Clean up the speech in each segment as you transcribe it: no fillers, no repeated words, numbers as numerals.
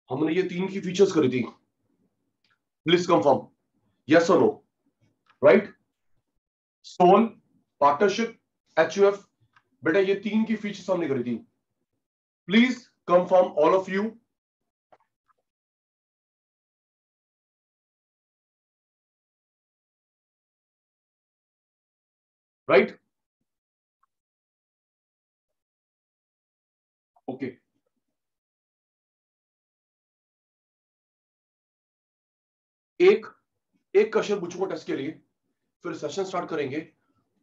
हमने ये 3 की फीचर्स करी थी, प्लीज कंफर्म, यस और no, right? Sole, partnership, HUF, बेटा ये 3 की फीचर्स हमने करी थी, please confirm all of you. Right? Okay, एक एक क्वेश्चन पूछूंगा टेस्ट के लिए, फिर सेशन स्टार्ट करेंगे।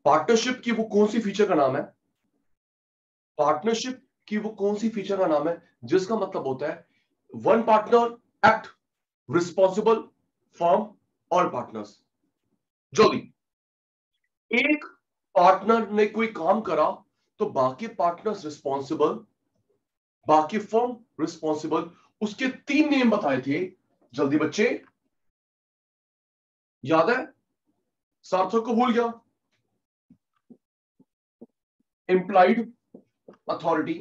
पार्टनरशिप की वो कौन सी फीचर का नाम है, पार्टनरशिप की वो कौन सी फीचर का नाम है जिसका मतलब होता है one partner act responsible form all partners. जल्दी, एक पार्टनर ने कोई काम करा तो बाकी पार्टनर्स रिस्पॉन्सिबल, बाकी फर्म रिस्पॉन्सिबल। उसके 3 नेम बताए थे, जल्दी बच्चे, याद है? सार्थक को भूल गया? Implied authority,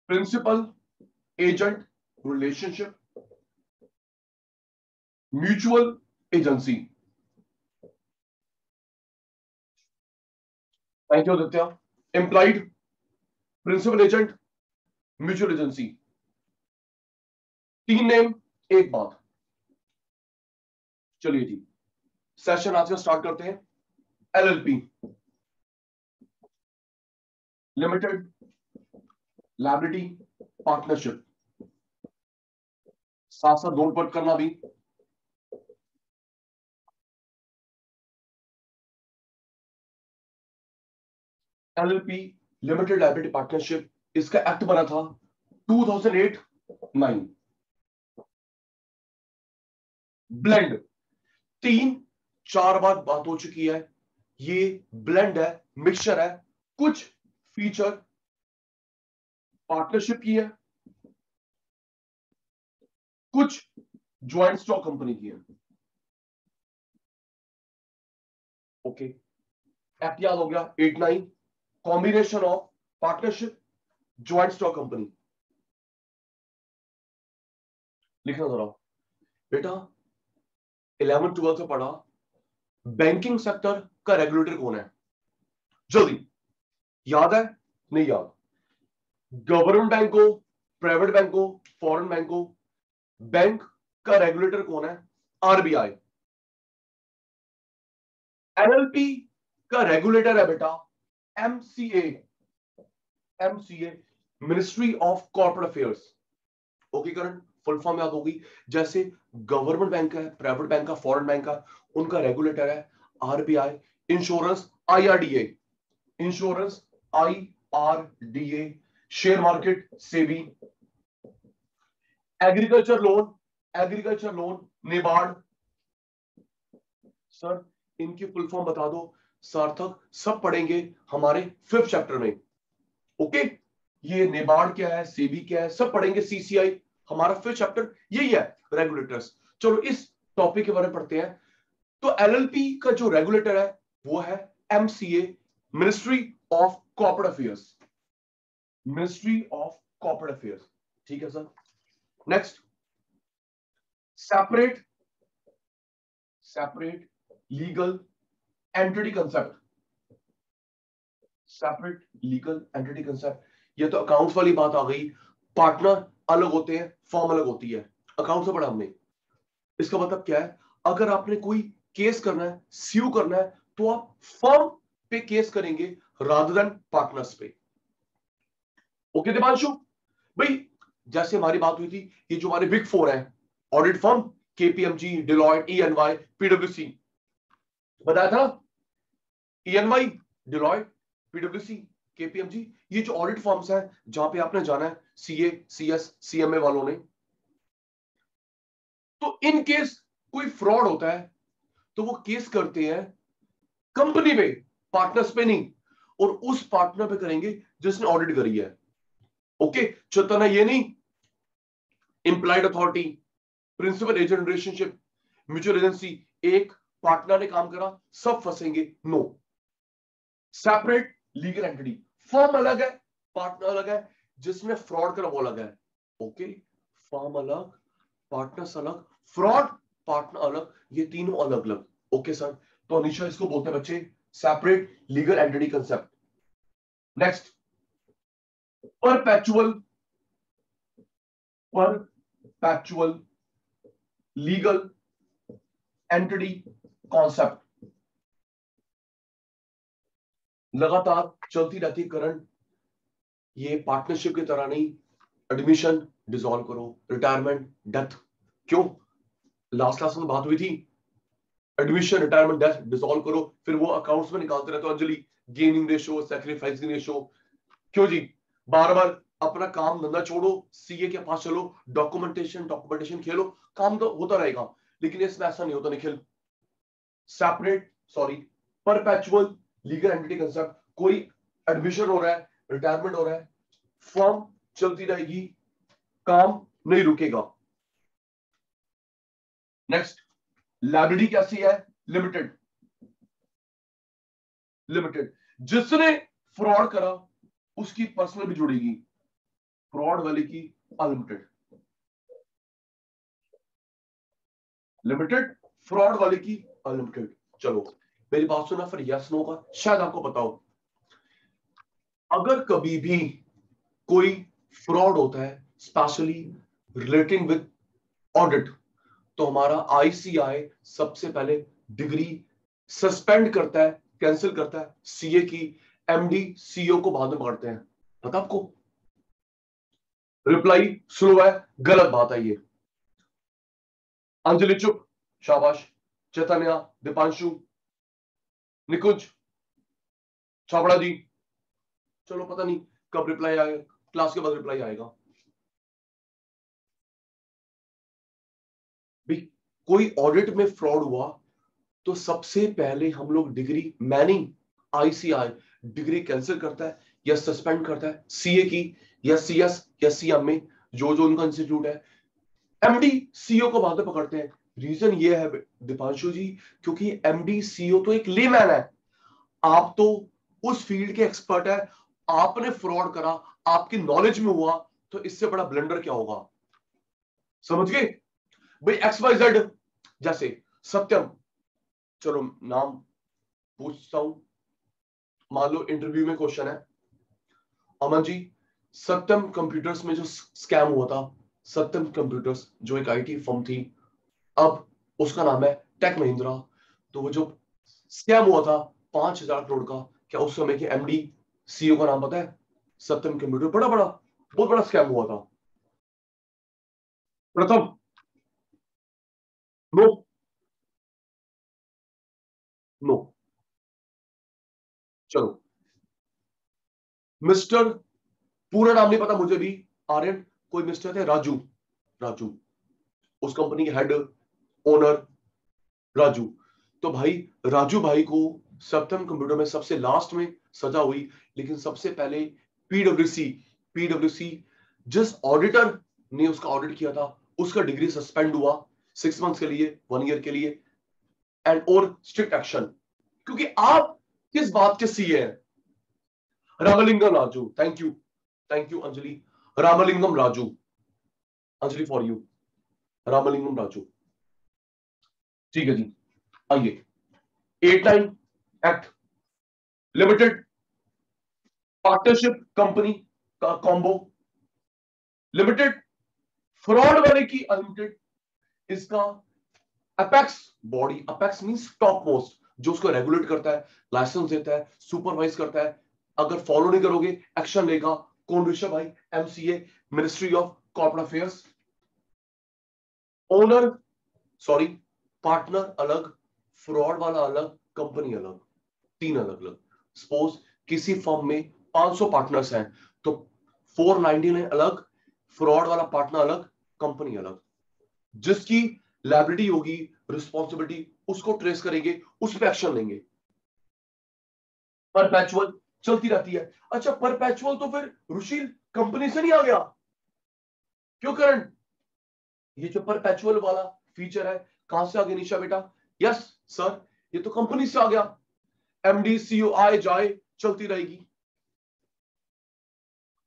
principal agent relationship, mutual agency. Thank you Aditya. Implied, principal agent, mutual agency, 3 name, एक बात। चलिए जी, सेशन आज का स्टार्ट करते हैं। एलएलपी, लिमिटेड लायबिलिटी पार्टनरशिप, साथ साथ नोट पट करना भी। एलएलपी, लिमिटेड लायबिलिटी पार्टनरशिप, इसका एक्ट बना था 2008-9। ब्लेंड, 3-4 बार बात हो चुकी है, ये ब्लेंड है, मिक्सचर है, कुछ फीचर पार्टनरशिप की है, कुछ ज्वाइंट स्टॉक कंपनी की है। ओके, एक्ट याद हो गया 8-9, combination of partnership, joint stock company. लिखना जरा बेटा, 11th-12th से पढ़ा, बैंकिंग सेक्टर का रेगुलेटर कौन है? जल्दी, याद है नहीं याद? गवर्नमेंट बैंक को, प्राइवेट बैंक को, फॉरेन बैंक को, बैंक का रेगुलेटर कौन है? आरबीआई। एनएलपी का रेगुलेटर है बेटा MCA, MCA, ministry of corporate affairs. Okay Karan, full form याद होगी, जैसे गवर्नमेंट बैंक का है, प्राइवेट बैंक का, फॉरेन बैंक का, उनका रेगुलेटर है RBI. Insurance IRDA, insurance IRDA, share market SEBI, agriculture loan, agriculture loan NABARD. Sir इनकी फुल फॉर्म बता दो। सार्थक, सब पढ़ेंगे हमारे 5th चैप्टर में। ओके, ये नेबार्ड क्या है, सेबी क्या है, सब पढ़ेंगे। सीसीआई हमारा 5th चैप्टर यही है, रेगुलेटर्स। चलो इस टॉपिक के बारे में पढ़ते हैं। तो एलएलपी का जो रेगुलेटर है वो है MCA, ministry of corporate affairs, ministry of corporate affairs. ठीक है sir. Next, separate, separate legal entity concept, separate legal entity concept. ये तो अकाउंट्स वाली बात आ गई, पार्टनर अलग होते हैं, फॉर्म अलग होती है। अकाउंट से पढ़ा हमने। इसका मतलब क्या है, अगर आपने कोई केस करना है, स्यू करना है, तो आप फर्म पे केस करेंगे रादर देन पार्टनर्स पे। ओके दिपांशु भाई, जैसे हमारी बात हुई थी, ये जो हमारे बिग 4 है ऑडिट फर्म, केपीएमजी, डिलॉयट, ईएनवाई, पीडब्ल्यूसी, बताया था ना? ईएनवाई, डिलॉयट, पीडब्ल्यूसी, केपीएमजी, ये जो ऑडिट फर्म्स हैं जहां पे आपने जाना है, सीए, सीएस, सीएमए वालों ने। तो इन केस कोई फ्रॉड होता है तो वो केस करते हैं कंपनी पे, पार्टनर्स पे नहीं, और उस पार्टनर पे करेंगे जिसने ऑडिट करी है। ओके, चेतना ये नहीं, implied authority, principal agent relationship, mutual agency, एक पार्टनर ने काम करा, सब फंसेंगे, no. Separate legal entity, firm अलग है, पार्टनर अलग है, जिसमें फ्रॉड करा वो अलग है। ओके, फर्म अलग, पार्टनर्स अलग, फ्रॉड पार्टनर अलग, ये तीनों अलग अलग। ओके सर, तो अनिशा इसको बोलते हैं बच्चे separate legal entity concept. Next, perpetual legal entity concept. लगातार चलती रहती करंट, ये पार्टनरशिप की तरह नहीं। एडमिशन डिसॉल्व करो, रिटायरमेंट, डेथ। क्यों? लास्ट क्लास में बात हुई थी, एडमिशन, रिटायरमेंट, डेथ डिसॉल्व करो, फिर वो अकाउंट्स में निकालते रहते हो Anjali, gaining ratio, sacrificing ratio. क्यों जी? बार बार अपना काम धंधा छोड़ो, सीए के पास चलो, डॉक्यूमेंटेशन खेलो, काम तो होता रहेगा, लेकिन इसमें ऐसा नहीं होता Nikhil. Separate, sorry, perpetual legal entity concept. कोई एडमिशन हो रहा है, रिटायरमेंट हो रहा है, फर्म चलती रहेगी, काम नहीं रुकेगा। नेक्स्ट, लायबिलिटी कैसी है? लिमिटेड। जिसने फ्रॉड करा उसकी पर्सनल भी जुड़ेगी, फ्रॉड वाले की अनलिमिटेड। लिमिटेड, फ्रॉड वाले की अनलिमिटेड। चलो मेरी बात सुना, फिर यस नो का शायद आपको बताओ। अगर कभी भी कोई फ्रॉड होता है स्पेशली रिलेटिंग विद ऑडिट, तो हमारा आईसीआई सबसे पहले डिग्री सस्पेंड करता है, कैंसिल करता है सीए की। एमडी सीईओ को बाद में पकड़ते हैं। पता आपको? रिप्लाई स्लो है, गलत बात है ये। अंजलि चुप, शाबाश। चैतन्या, दीपांशु, निकुंज, छाबड़ा जी, चलो पता नहीं कब रिप्लाई आएगा, क्लास के बाद रिप्लाई आएगा भी। कोई ऑडिट में फ्रॉड हुआ तो सबसे पहले हम लोग डिग्री, मैंने आईसीआई डिग्री कैंसिल करता है या सस्पेंड करता है सीए की, या सीएस या सीएम में, जो जो उनका इंस्टीट्यूट है। एमडी सीईओ को बाद में पकड़ते हैं। रीजन ये है दीपांशु जी, क्योंकि एमडी सीईओ तो एक लेमैन है, आप तो उस फील्ड के एक्सपर्ट है, आपने फ्रॉड करा, आपकी नॉलेज में हुआ, तो इससे बड़ा ब्लंडर क्या होगा? समझ गए भाई? एक्स वाई जेड, जैसे सत्यम, चलो नाम पूछता हूं, मान लो इंटरव्यू में क्वेश्चन है, अमन जी, सत्यम कंप्यूटर्स में जो स्कैम हुआ था, सत्यम कंप्यूटर्स जो एक आईटी फर्म थी, अब उसका नाम है टेक महिंद्रा, तो वो जो स्कैम हुआ था 5,000 करोड़ का, क्या उस समय के एमडी सीईओ का नाम पता है? सत्यम कंप्यूटर, बड़ा बड़ा बहुत बड़ा स्कैम हुआ था। प्रथम, नो, नो। चलो, मिस्टर, पूरा नाम नहीं पता मुझे भी, आर्यन, कोई मिस्टर थे, राजू, राजू, उस कंपनी के हेड, ओनर राजू। तो भाई राजू भाई को सप्तम कंप्यूटर में सबसे लास्ट में सजा हुई, लेकिन सबसे पहले पीडब्ल्यूसी, पीडब्ल्यूसी जिस ऑडिटर ने उसका ऑडिट किया था, उसका डिग्री सस्पेंड हुआ 6 मंथ्स के लिए, 1 ईयर के लिए, एंड और स्ट्रिक्ट एक्शन। क्योंकि आप किस बात के सीए हैं? Ramalingam Raju, thank you Anjali, Ramalingam Raju, Anjali for you, Ramalingam Raju. ठीक है जी, आइए, 89 एक्ट, लिमिटेड पार्टनरशिप कंपनी का कॉम्बो, लिमिटेड फ्रॉड वाले की अनलिमिटेड। इसका apex body, apex means top most, जो उसको रेगुलेट करता है, लाइसेंस देता है, सुपरवाइज करता है, अगर फॉलो नहीं करोगे एक्शन लेगा। कौन? ऋषभ भाई, MCA, ministry of corporate affairs. Owner, sorry, partner अलग, फ्रॉड वाला अलग, कंपनी अलग, तीन अलग अलग। सपोज किसी फर्म में 500 पार्टनर्स हैं, तो 499 अलग, फ्रॉड वाला पार्टनर अलग, कंपनी अलग। जिसकी लायबिलिटी होगी, रिस्पॉन्सिबिलिटी, उसको ट्रेस करेंगे, उस पर एक्शन लेंगे। परपेचुअल चलती रहती है। अच्छा, परपेचुअल तो फिर रुशील कंपनी से नहीं आ गया? क्यों करंट? ये जो परपेचुअल वाला फीचर है, कहां से आ गया निशा बेटा? यस सर, ये तो कंपनी से आ गया। एमडी सीईओ आए जाए, चलती रहेगी।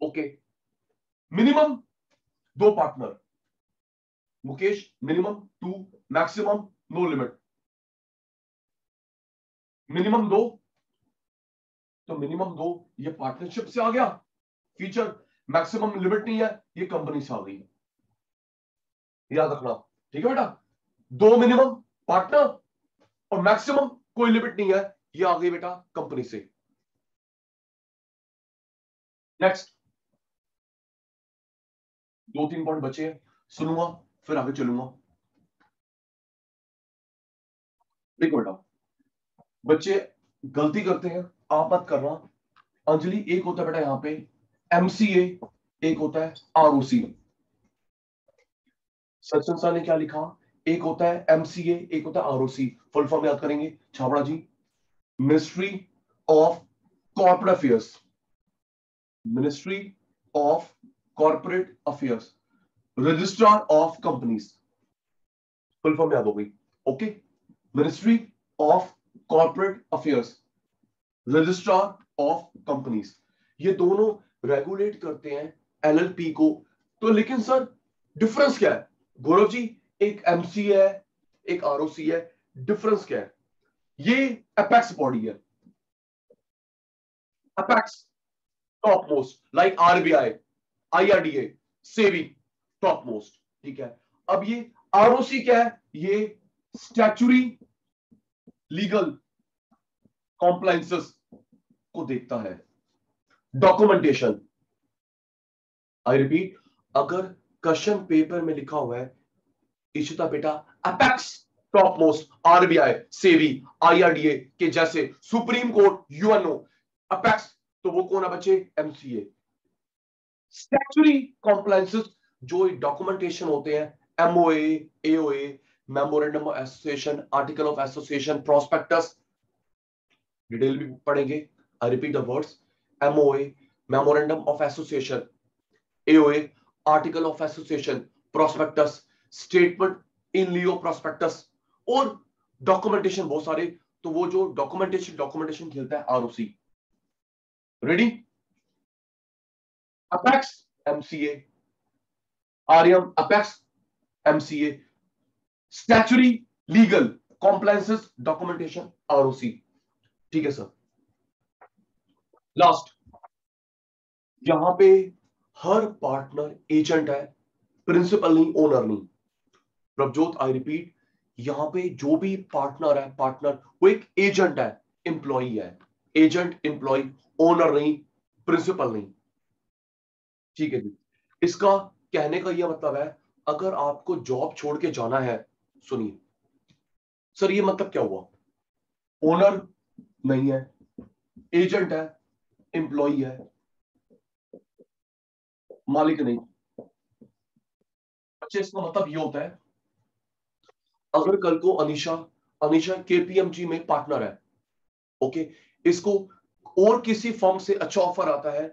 Okay, minimum 2 partner, Mukesh minimum 2, maximum no limit. Minimum 2, तो मिनिमम 2 ये पार्टनरशिप से आ गया फीचर, मैक्सिमम लिमिट नहीं है, ये कंपनी से आ गई, याद रखना। ठीक है बेटा, 2 मिनिमम पार्टनर और मैक्सिमम कोई लिमिट नहीं है, ये आ गई बेटा कंपनी से। नेक्स्ट 2-3 पॉइंट बचे हैं, सुनूंगा फिर आगे चलूंगा। देखो बेटा, बच्चे गलती करते हैं, आप मत करना। अंजलि, एक होता है बेटा यहां पे एमसीए, एक होता है आरओसी। सचिन सर ने क्या लिखा, एक होता है एमसीए, एक होता है आरओसी। फुल फॉर्म याद करेंगे Chhabra ji, ministry of corporate affairs, ministry of corporate affairs, registrar of companies. Full form याद हो गई, okay. Ministry of corporate affairs, registrar of companies, ये दोनों रेगुलेट करते हैं एलएलपी को। तो लेकिन सर डिफरेंस क्या है गौरव जी, एक एमसी है एक आरओसी है, डिफरेंस क्या है? ये अपेक्स बॉडी है, apex top most, like RBI, IRDA, SEBI, top most. ठीक है, अब ये आरओसी क्या है, ये स्टैच्यूरी लीगल कॉम्प्लायंसेस को देखता है, डॉक्यूमेंटेशन। आई रिपीट, अगर क्वेश्चन पेपर में लिखा हुआ है इशिता बेटा apex top most, RBI, SEBI, IRDA के जैसे, सुप्रीम कोर्ट, यूएनओ, अपेक्स, तो वो कौन है बच्चे? एमसीए। स्टैच्यूटरी कॉम्प्लायंसेस, जो डॉक्यूमेंटेशन होते हैं, MOA, AOA, memorandum of association, article of association, prospectus, detail भी पढ़ेंगे। I repeat the words, MOA, memorandum of association, AOA, article of association, prospectus, statement in lieu prospectus, और documentation बहुत सारे। तो वो जो डॉक्यूमेंटेशन खेलता है आरओसी। रेडी? अपेक्स एमसीए, आरएम apex MCA, statutory legal compliances documentation ROC. ठीक है सर। लास्ट, यहां पे हर पार्टनर एजेंट है, प्रिंसिपल नहीं, ओनर नहीं। प्रभजोत, आई रिपीट, यहां पे जो भी पार्टनर है, पार्टनर वो एक एजेंट है, एम्प्लॉई है, एजेंट एम्प्लॉय, ओनर नहीं, प्रिंसिपल नहीं। ठीक है जी, इसका कहने का यह मतलब है, अगर आपको जॉब छोड़ के जाना है, सुनिए सर, ये मतलब क्या हुआ? ओनर नहीं है, एजेंट है, एम्प्लॉई है, मालिक नहीं। बच्चे, इसका मतलब ये होता है, अगर कल को अनीशा अनीशा केपीएमजी में पार्टनर है, ओके, इसको और किसी फर्म से अच्छा ऑफर आता है,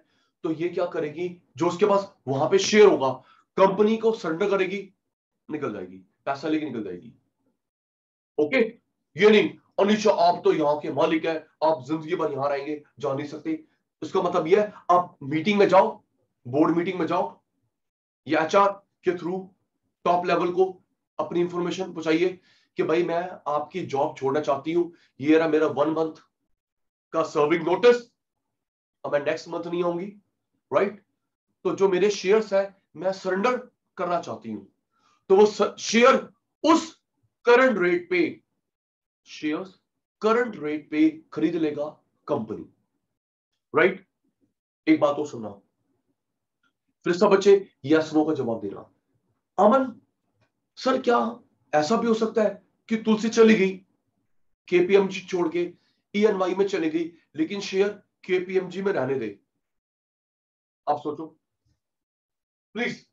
तो ये क्या करेगी, जो उसके पास वहां पे शेयर होगा, कंपनी को सरेंडर करेगी, निकल जाएगी, पैसा लेके निकल जाएगी। ओके, ये नहीं अनीशा आप तो यहाँ के मालिक है, आप जिंदगी भर यहां रहेंगे, जा नहीं सकते। इसका मतलब यह है, आप मीटिंग में जाओ, बोर्ड मीटिंग में जाओ, या एचआर के थ्रू टॉप लेवल को अपनी इंफॉर्मेशन पहुंचाइए कि भाई मैं आपकी जॉब छोड़ना चाहती हूं, ये रहा मेरा 1 मंथ का सर्विंग नोटिस, अब मैं नेक्स्ट मंथ नहीं आऊंगी, राइट? तो जो मेरे शेयर्स है मैं सरेंडर करना चाहती हूं, तो वो शेयर उस करंट रेट पे, शेयर्स करंट रेट पे खरीद लेगा कंपनी, राइट? एक बात और सुनना, फिर सब बच्चे यस नो का जवाब देना। अमन सर, क्या ऐसा भी हो सकता है कि तुलसी चली गई केपीएमजी छोड़ के, ईएनवाई में चली गई, लेकिन शेयर केपीएमजी में रहने दे? आप सोचो प्लीज,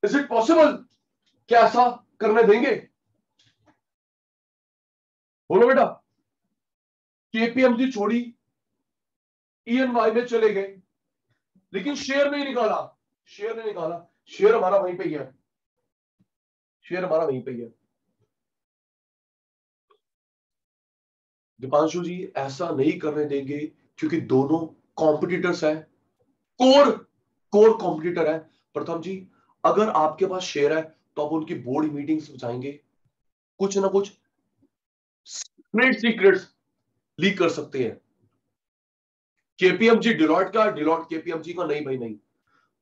इज इट पॉसिबल? क्या ऐसा करने देंगे? बोलो बेटा। केपीएमजी छोड़ी, ईएनवाई में चले गए, लेकिन शेयर नहीं निकाला, शेयर नहीं निकाला, शेयर हमारा वहीं पे ही है, शेयर हमारा वहीं पे ही है। दीपांशु जी, ऐसा नहीं करने देंगे, क्योंकि दोनों कॉम्पिटिटर्स हैं, कोर कोर कॉम्पिटिटर है। प्रथम जी, अगर आपके पास शेयर है तो आप उनकी बोर्ड मीटिंग्स में जाएंगे, कुछ ना कुछ ट्रेड सीक्रेट्स लीक कर सकते हैं। केपीएमजी डिलॉट का, डिलॉट केपीएमजी का नहीं भाई नहीं।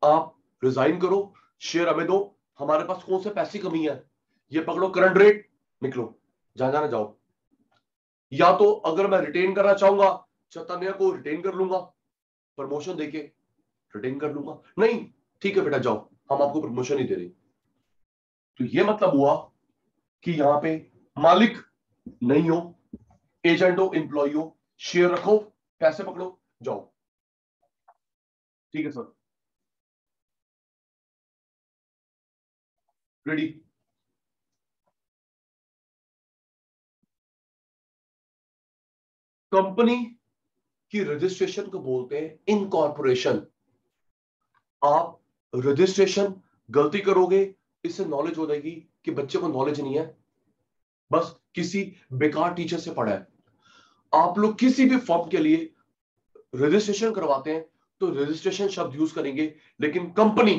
आप रिजाइन करो, शेयर हमें दो, हमारे पास कौन से पैसे की कमी है, ये पकड़ो करंट रेट, निकलो, जहां जाना जाओ। या तो अगर मैं रिटेन करना चाहूंगा, चैतन्य को रिटेन कर लूंगा, प्रमोशन देके रिटेन कर लूंगा, नहीं ठीक है बेटा जाओ, हम आपको प्रमोशन ही दे रहे। तो ये मतलब हुआ कि यहां पे मालिक नहीं हो, एजेंट हो, एम्प्लॉय हो, शेयर रखो, पैसे पकड़ो, जाओ। ठीक है सर, रेडी। कंपनी की रजिस्ट्रेशन को बोलते हैं इनकॉर्पोरेशन। आप रजिस्ट्रेशन गलती करोगे, इससे नॉलेज हो जाएगी कि बच्चे को नॉलेज नहीं है, बस किसी बेकार टीचर से पढ़ा है। आप लोग किसी भी फॉर्म के लिए रजिस्ट्रेशन करवाते हैं तो रजिस्ट्रेशन शब्द यूज करेंगे, लेकिन कंपनी,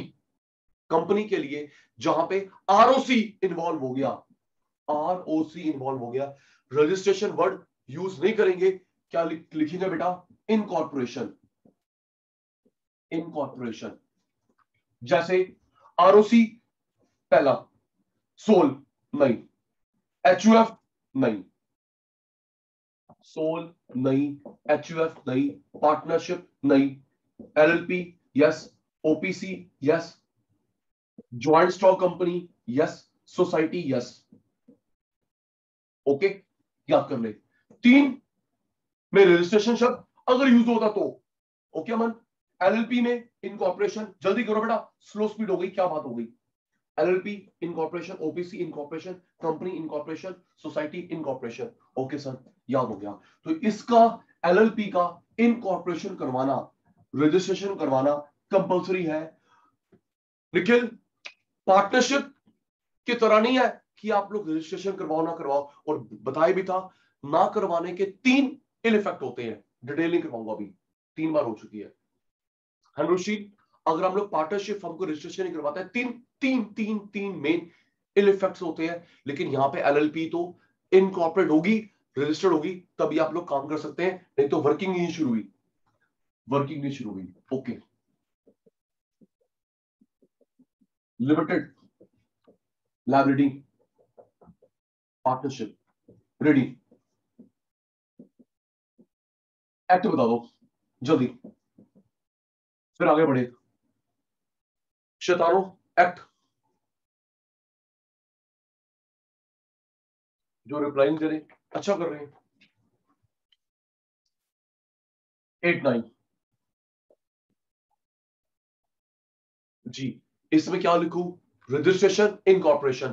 कंपनी के लिए जहां पे आरओसी इन्वॉल्व हो गया, आरओसी इन्वॉल्व हो गया, रजिस्ट्रेशन वर्ड यूज नहीं करेंगे। क्या लिखेंगे बेटा? Incorporation, incorporation. जैसे आरओसी पहला, सोल नहीं, एचयूएफ नहीं, सोल नहीं, एचयूएफ नहीं, पार्टनरशिप नहीं, LLP yes, OPC yes, joint stock company yes, society yes. Okay, याद कर ले। तीन में रजिस्ट्रेशन शब्द अगर यूज होता तो ओके अमन। एलएलपी में इनकॉर्पोरेशन, जल्दी करो बेटा, स्लो स्पीड हो गई, क्या बात हो गई? LLP incorporation, OPC incorporation, company incorporation, society incorporation. Okay sir, याद हो गया। तो इसका एलएलपी का इनकॉर्पोरेशन करवाना, रजिस्ट्रेशन करवाना कंपलसरी है। निखिल, पार्टनरशिप की तरह नहीं है कि आप लोग रजिस्ट्रेशन करवाओ ना करवाओ, और बताया भी था ना करवाने के तीन इल इफेक्ट होते हैं, डिटेल नहीं करवाऊंगा अभी, 3 बार हो चुकी है। अनुशी, अगर हम लोग पार्टनरशिप फर्म को रजिस्ट्रेशन नहीं करवाते हैं, तीन तीन तीन तीन मेन इल इफेक्ट्स होते हैं, लेकिन यहां पे एलएलपी तो इनकॉर्पोरेट होगी, रजिस्टर्ड होगी, तभी आप लोग काम कर सकते हैं, नहीं तो वर्किंग नहीं शुरू हुई, वर्किंग नहीं शुरू हुई। Okay, limited liability partnership, ready, act बता दो जल्दी, फिर आगे बढ़े। शैतानो, एक्ट। जो रिप्लाई नहीं दे रहे, अच्छा कर रहे हैं। 8 9 जी, इसमें क्या लिखूं? रजिस्ट्रेशन इनकॉर्पोरेशन,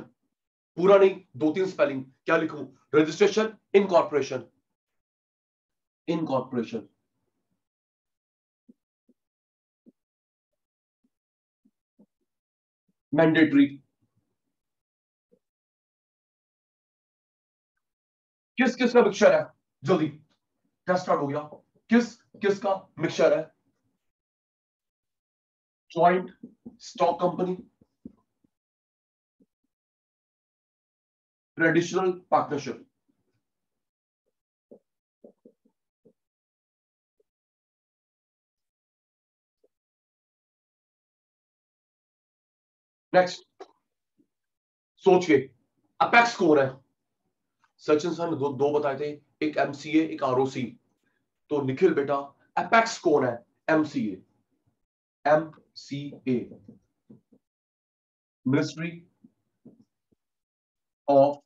पूरा नहीं, 2 3 स्पेलिंग, क्या लिखूं? Registration incorporation, incorporation. मैंडेटरी, किस किस का मिक्सचर है? जल्दी, क्या स्टार्ट हो गया? किस किस का मिक्सचर है? Joint stock company, traditional partnership. Next, सोच के, अपेक्स कौन है? सचिन सर ने दो बताए थे, एक एमसीए एक आरओसी। तो निखिल बेटा, अपेक्स कौन है? MCA, MCA, ministry of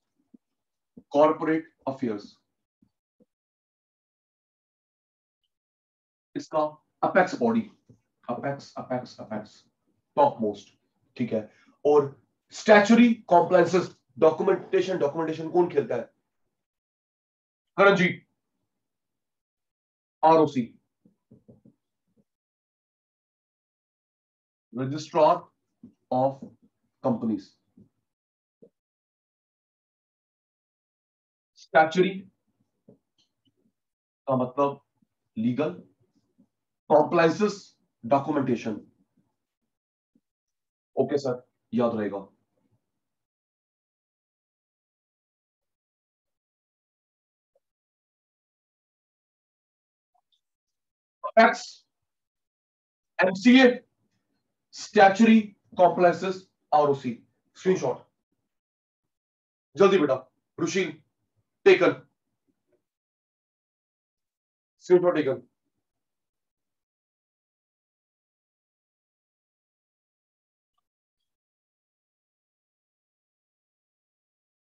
corporate affairs, इसका apex body, apex apex apex, top most. ठीक है, और स्टैचुरी कॉम्प्लायंसेस, डॉक्यूमेंटेशन, डॉक्यूमेंटेशन कौन खेलता है? Karan ji, ROC, registrar of companies. Statutory का मतलब legal, compliances documentation. Okay sir, याद रहेगा। Ex MCA statutory complexes ROC. Screenshot जल्दी बेटा। Rushil taken. Screenshot taken.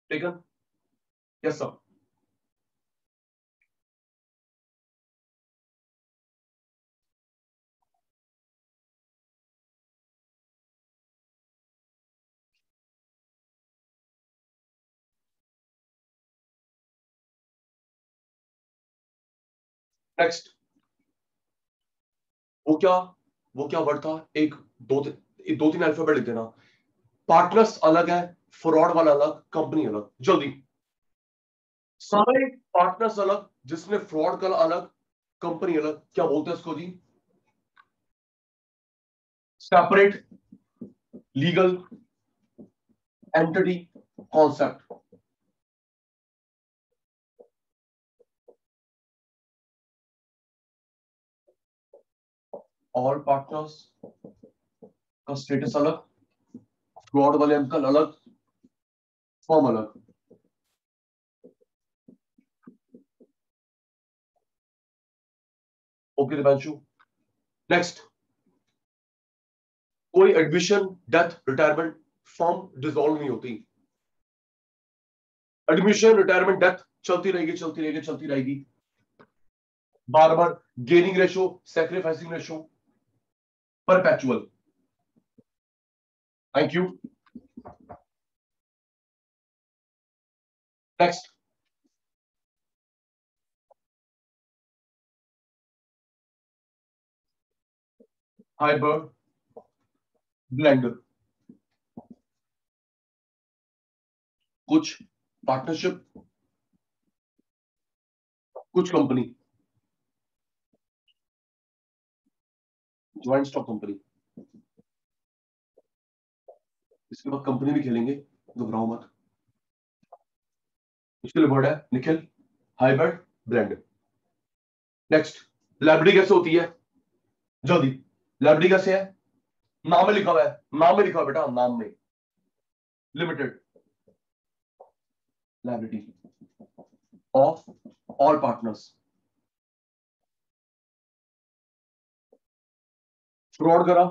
Taken. Yes sir. Next. वो क्या वो क्या वर्ड था? एक दो तीन अल्फाबेट लिख देना। पार्टनर्स अलग है, फ्रॉड वाला अलग, कंपनी अलग। जल्दी। सारे पार्टनर्स अलग, जिसमें फ्रॉड का अलग, कंपनी अलग, क्या बोलते हैं उसको जी? Separate legal entity concept. All partners का स्टेटस अलग, फ्रॉड वाले अंकल अलग, फॉर्म अलग। ओके दिपांशु। नेक्स्ट। कोई admission, death, retirement form dissolve नहीं होती। एडमिशन, रिटायरमेंट, डेथ चलती रहेगी, चलती रहेगी, चलती रहेगी, बार बार। Gaining ratio, sacrificing ratio, perpetual. Thank you. Next. Hybrid blender. कुछ पार्टनरशिप, कुछ कंपनी, ज्वाइंट स्टॉक कंपनी। इसके बाद कंपनी भी खेलेंगे, घबराओ मत। इसके लिए वर्ड है निखिल, हाइबर्ड ब्लेंड। नेक्स्ट। लाइब्रेरी कैसे होती है? जल्दी। लाइब्रेरी कैसे है? नाम में लिखा हुआ है, नाम में लिखा हुआ है बेटा, नाम में। Limited library of all partners. Fraud करा,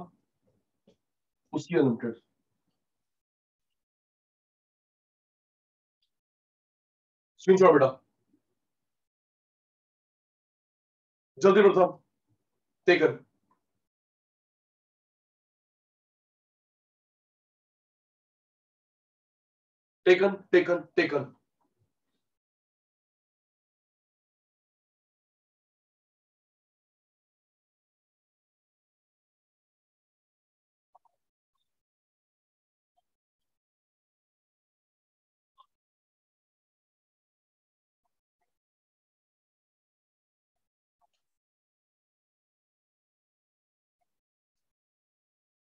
उसकी अनलिमिटेड। स्क्रीनशॉट बेटा, जल्दी डॉक्टर साहब। टेकन। Taken taken taken.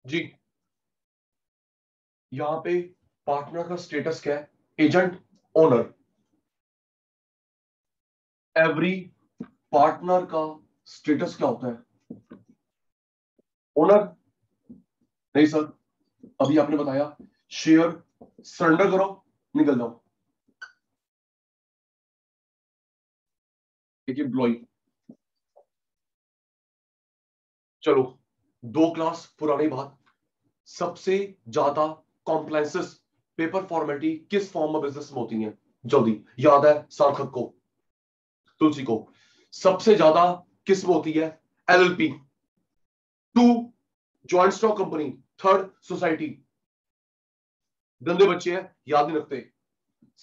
जी। यहां पे पार्टनर का स्टेटस क्या है? Agent, owner. एवरी पार्टनर का स्टेटस क्या होता है? ओनर। नहीं सर, अभी आपने बताया शेयर सरेंडर करो, निकल जाओ। एक एम्प्लॉय। चलो, दो क्लास पुरानी बात। सबसे ज्यादा कॉम्प्लायंसेस, पेपर फॉर्मेलिटी किस फॉर्म में बिजनेस में होती है? जल्दी। याद है सार्थक को, तुलसी को। सबसे ज्यादा किस में होती है? LLP. Two, joint stock company. Third, society. गंदे बच्चे हैं, याद नहीं रखते।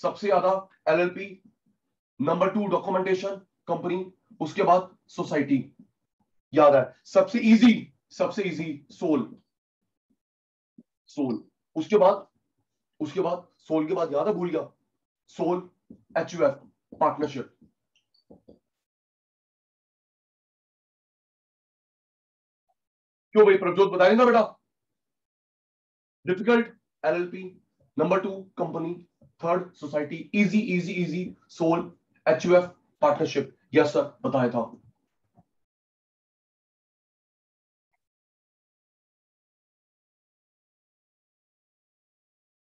सबसे ज्यादा LLP, number two documentation company, उसके बाद सोसाइटी। याद है। सबसे इजी सोल। सोल। उसके बाद सोल के बाद याद है, भूल गया। Sole HUF partnership. क्यों भाई, प्रभजोत बताएंगे ना बेटा? Difficult LLP, number 2 company, third society, easy easy easy sole, HUF partnership. Yes sir बताया था।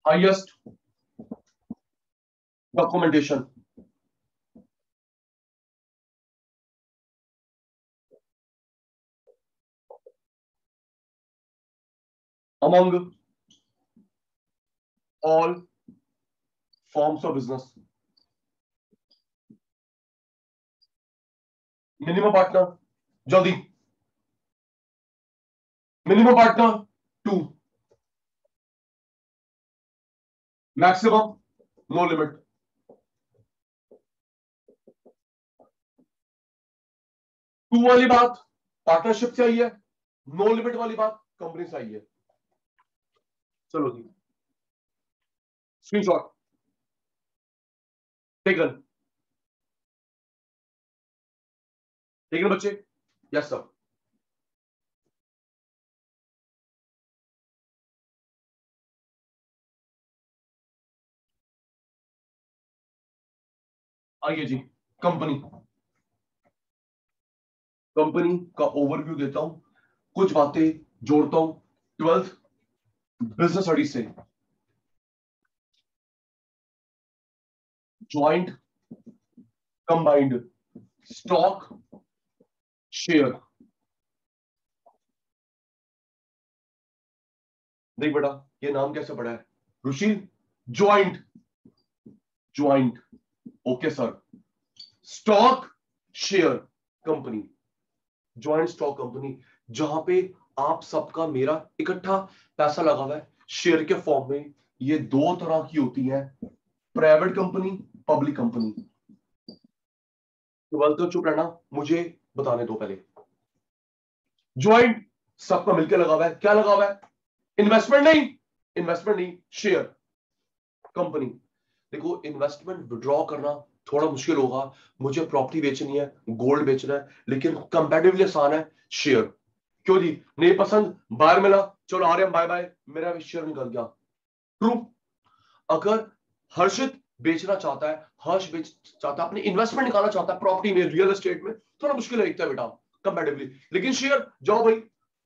Highest documentation, among all forms of business, minimum partner, जल्दी, minimum partner 2, maximum no limit. Two वाली बात पार्टनरशिप से आई है, नो लिमिट वाली बात company से आई है। चलो जी, स्क्रीनशॉट टेकन, टेकन बच्चे। Yes sir. आइए जी, कंपनी, कंपनी का ओवरव्यू देता हूं, कुछ बातें जोड़ता हूं 12th बिजनेस स्टडीज से। Joint combined stock share. नहीं बेटा, ये नाम कैसे पड़ा है Rushil? Joint, joint, okay sir. Stock share company, joint stock company, जहां पे आप सबका मेरा इकट्ठा पैसा लगा हुआ है शेयर के फॉर्म में। ये दो तरह की होती है, प्राइवेट कंपनी, पब्लिक कंपनी। तो चुप रहना, मुझे बताने दो पहले। ज्वाइंट सबका मिलकर लगा हुआ है, क्या लगा हुआ है? इन्वेस्टमेंट नहीं, इन्वेस्टमेंट नहीं, शेयर कंपनी। देखो इन्वेस्टमेंट विड्रॉ करना थोड़ा मुश्किल होगा, मुझे प्रॉपर्टी बेचनी है, गोल्ड बेचना है, लेकिन कंपैरेटिवली आसान है शेयर। क्यों जी? नहीं पसंद, बाहर मिला, चलो आ रहे हैं, बाय बाय, मेरा शेयर निकल गया। ट्रू। अगर हर्षित बेचना चाहता है, हर्ष बेच चाहता है, अपनी इन्वेस्टमेंट निकालना चाहता है प्रॉपर्टी में, रियल एस्टेट में, थोड़ा मुश्किल है बेटा कंपैरेटिवली, लेकिन शेयर जाओ भाई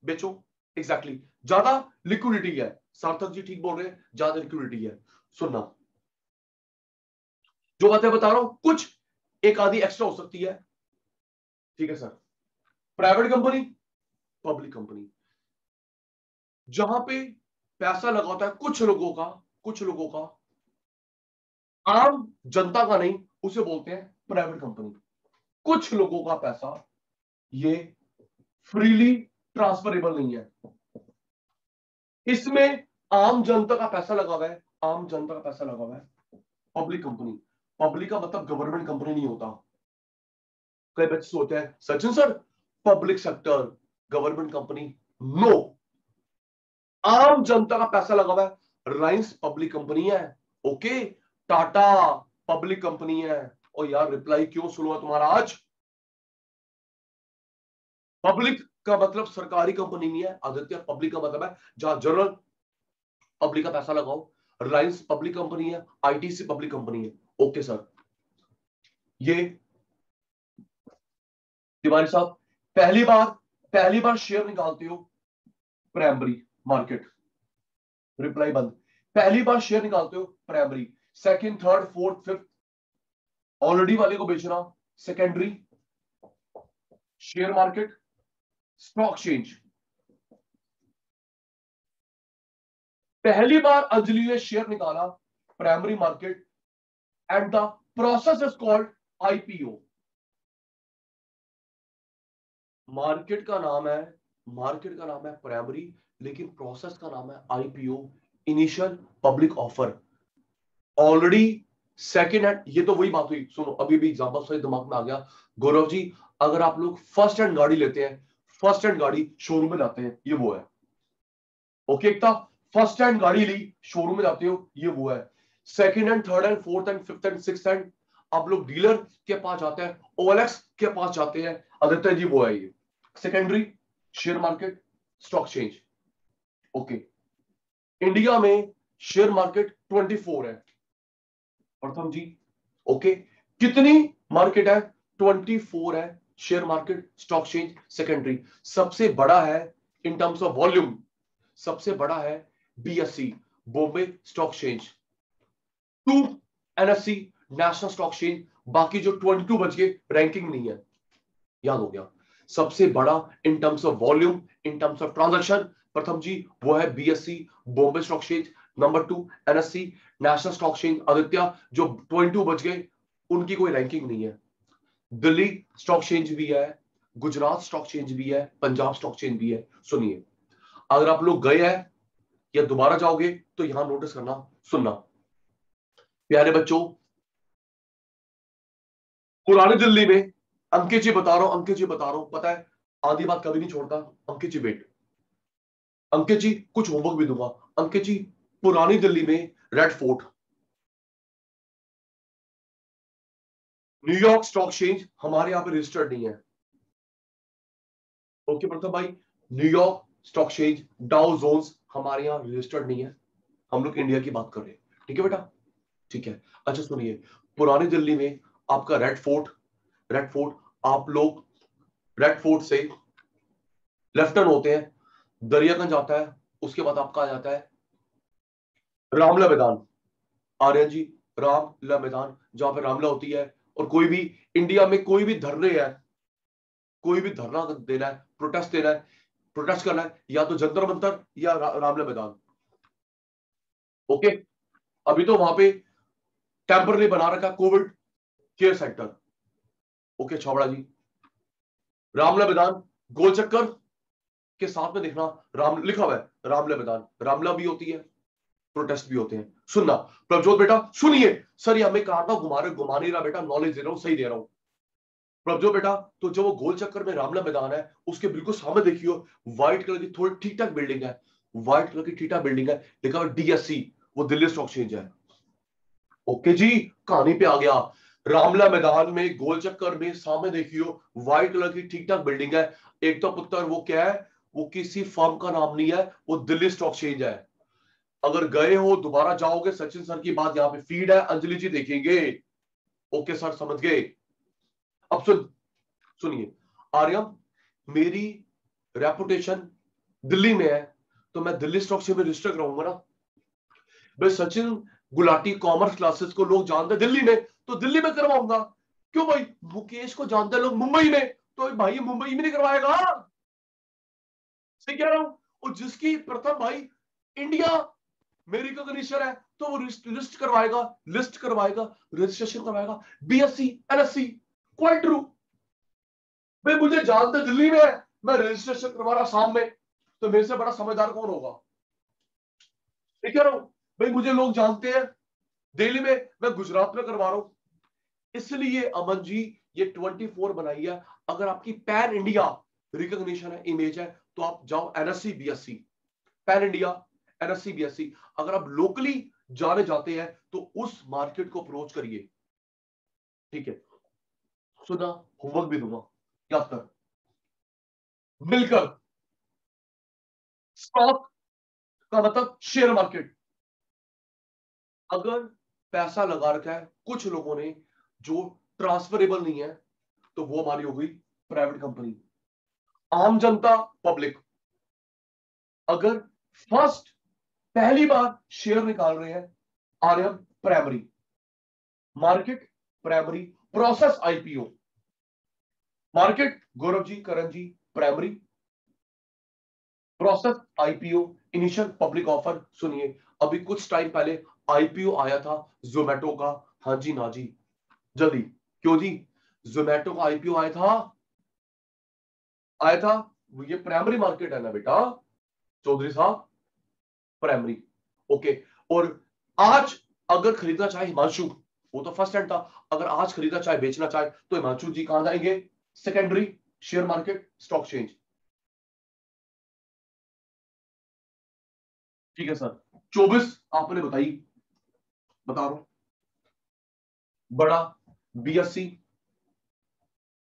बेचो। एग्जैक्टली ज्यादा लिक्विडिटी है, सार्थक जी ठीक बोल रहे हैं, ज्यादा लिक्विडिटी है। सुनना, जो बातें बता रहा हूं कुछ एक आधी एक्स्ट्रा हो सकती है, ठीक है sir. Private company, public company, जहां पे पैसा लगा होता है कुछ लोगों का, कुछ लोगों का, आम जनता का नहीं, उसे बोलते हैं प्राइवेट कंपनी। कुछ लोगों का पैसा ये फ्रीली ट्रांसफरेबल नहीं है, इसमें आम जनता का पैसा लगा हुआ है, आम जनता का पैसा लगा हुआ है। पब्लिक कंपनी, पब्लिक का मतलब गवर्नमेंट कंपनी नहीं होता। कई बच्चे सोचते हैं Sachin sir public sector government company, no, आम जनता का पैसा लगा हुआ है। रिलायंस पब्लिक कंपनी है, ओके, टाटा पब्लिक कंपनी है। और यार रिप्लाई क्यों स्लो है तुम्हारा आज? पब्लिक का मतलब सरकारी कंपनी नहीं है आदित्य, पब्लिक का मतलब है जहां जनरल पब्लिक का पैसा लगाओ। रिलायंस पब्लिक कंपनी है, ITC पब्लिक कंपनी है, ओके सर। ये तिवारी साहब, पहली बार शेयर निकालते हो प्राइमरी मार्केट, रिप्लाई बंद। पहली बार शेयर निकालते हो primary, second third fourth fifth already वाले को बेचना secondary, share market, stock change. पहली बार अंजलि ने शेयर निकाला primary market and the process is called IPO। Market का नाम है, मार्केट का नाम है प्राइमरी, लेकिन प्रोसेस का नाम है IPO, initial public offer. Already second hand, ये तो वही बात हुई, सुनो अभी भी एग्जांपल सही दिमाग में आ गया। गौरव जी, अगर आप लोग फर्स्ट हैंड गाड़ी लेते हैं, फर्स्ट हैंड गाड़ी शोरूम में जाते हैं, ये वो है, ओके, एकता, फर्स्ट हैंड गाड़ी ली शोरूम में जाते हो, ये वो है। Second hand, third hand, fourth hand, fifth hand, sixth hand, आप लोग डीलर के पास जाते हैं, OLX के पास जाते हैं, आदित्य जी वो है ये secondary, share market, stock change, okay. India में शेयर मार्केट 24 है प्रथम जी। ओके, कितनी मार्केट है? 24 है share market, stock exchange secondary. सबसे बड़ा है इन टर्म्स ऑफ वॉल्यूम, सबसे बड़ा है BSc, Bombay stock exchange. 2 NSC, national stock exchange. बाकी जो 22 बच गए रैंकिंग नहीं है, याद हो गया। सबसे बड़ा in terms of volume, in terms of transaction, प्रथम जी वो है BSc, Bombay stock exchange. Number 2 NSC, national stock exchange. Aditya, जो 22 बच गए उनकी कोई रैंकिंग नहीं है। दिल्ली स्टॉक एक्सचेंज भी है, गुजरात स्टॉक एक्सचेंज भी है, पंजाब स्टॉक एक्सचेंज भी है। सुनिए, अगर आप लोग गए हैं या दोबारा जाओगे तो यहां नोटिस करना, सुनना प्यारे बच्चों। पुरानी दिल्ली में, अंकित जी बता रहा हूं, अंकित जी बता रहा हूं, पता है आधी बात कभी नहीं छोड़ता। अंकित जी वेट, अंकित जी कुछ होमवर्क भी दूंगा। अंकित जी, पुरानी दिल्ली में Red Fort, New York stock exchange हमारे यहां पे रजिस्टर्ड नहीं है। ओके प्रताप भाई, New York stock exchange, Dow Jones हमारे यहां रजिस्टर्ड नहीं है। हम लोग इंडिया की बात कर रहे हैं, ठीक है बेटा, ठीक है। अच्छा सुनिए, पुरानी दिल्ली में आपका रेड फोर्ट, रेड फोर्ट, आप लोग रेड फोर्ट से लेफ्ट टर्न होते हैं, दरियागंज आता है, उसके बाद आपका आ जाता है रामला मैदान। आर्यन जी, रामला मैदान, जहां पे रामला होती है। और कोई भी इंडिया में कोई भी धरने है, कोई भी धरना देना है, प्रोटेस्ट देना है, प्रोटेस्ट करना है, या तो जंतर मंतर या रामला मैदान। ओके, अभी तो वहां पे टेम्पररी बना रखा covid care centre. Okay Chhabra ji, Ramlila Maidan, गोल चक्कर के साथ में देखना राम लिखा हुआ है, रामला मैदान, रामला भी होती है, प्रोटेस्ट भी होते हैं। सुनना प्रभजोत बेटा, सुनिए सर, ये हमें कहा था घुमा नहीं रहा बेटा, नॉलेज दे रहा हूं, सही दे रहा हूं। प्रभजोत बेटा, तो जो वो गोल चक्कर में रामला मैदान है उसके बिल्कुल सामने देखियो, व्हाइट कलर की थोड़ी ठीक ठाक बिल्डिंग है, व्हाइट कलर की ठीक ठाक बिल्डिंग है, लिखा हुआ डीएससी, वो दिल्ली स्टॉक एक्सचेंज है। ओके जी, कहानी पे आ गया। रामला मैदान में गोल चक्कर में सामने देखियो, व्हाइट कलर की ठीक ठाक बिल्डिंग है। एक तो पुत्र वो क्या है, वो किसी फर्म का नाम नहीं है, वो दिल्ली स्टॉक एक्सचेंज है। अगर गए हो दोबारा जाओगे, सचिन सर की बात यहाँ पे फीड है, अंजलि जी देखेंगे। ओके सर, समझ गए। अब सुनिए आर्यम, मेरी रेपुटेशन दिल्ली में है, तो मैं दिल्ली स्टॉक एक्सचेंज में रजिस्टर कराऊंगा ना भाई। सचिन गुलाटी कॉमर्स क्लासेस को लोग जानते हैं दिल्ली में, तो दिल्ली में करवाऊंगा। क्यों भाई, मुकेश को जानते हैं लोग मुंबई में, तो भाई मुंबई में नहीं करवाएगा। सही कह रहा हूं। और जिसकी प्रथम भाई इंडिया मेरी रिकॉग्निशन है, तो वो लिस्ट करवाएगा, लिस्ट करवाएगा, रजिस्ट्रेशन करवाएगा, बीएससी एनएससी। क्वाइट ट्रू भाई, मुझे जानते दिल्ली में है, मैं रजिस्ट्रेशन करवा रहा शाम में, तो मेरे से बड़ा समझदार कौन होगा। ठीक है भाई, मुझे लोग जानते हैं दिल्ली में, मैं गुजरात में करवा रहा हूं। इसलिए अमन जी ये 24 बनाई है। अगर आपकी पैन इंडिया रिकॉग्निशन है, इमेज है, तो आप जाओ NSC BSc, pan India NSC BSc. अगर आप लोकली जाने जाते हैं तो उस मार्केट को अप्रोच करिए, ठीक है। सुना, होमवर्क भी दूंगा, याद कर, मिलकर स्टॉक का मतलब शेयर मार्केट। अगर पैसा लगा रखा है कुछ लोगों ने जो ट्रांसफरेबल नहीं है, तो वो हमारी हो गई प्राइवेट कंपनी। आम जनता, पब्लिक, अगर फर्स्ट पहली बार शेयर निकाल रहे हैं, Aryan primary market, primary process IPO market, Gaurav ji Karan ji, primary process IPO, initial public offer. सुनिए, अभी कुछ टाइम पहले आईपीओ आया था जोमेटो का। हाँ जी ना जी, जल्दी, क्यों जी, जोमेटो का आईपीओ आया था, आया था। ये प्राइमरी मार्केट है ना बेटा चौधरी साहब, प्राइमरी। ओके, और आज अगर खरीदना चाहे हिमांशु, वो तो फर्स्ट हैंड था, अगर आज खरीदना चाहे, बेचना चाहे, तो हिमांशु जी कहां जाएंगे, secondary share market, stock exchange. ठीक है सर। 24 आपने बताई, बता रहा हूं, बड़ा बीएससी,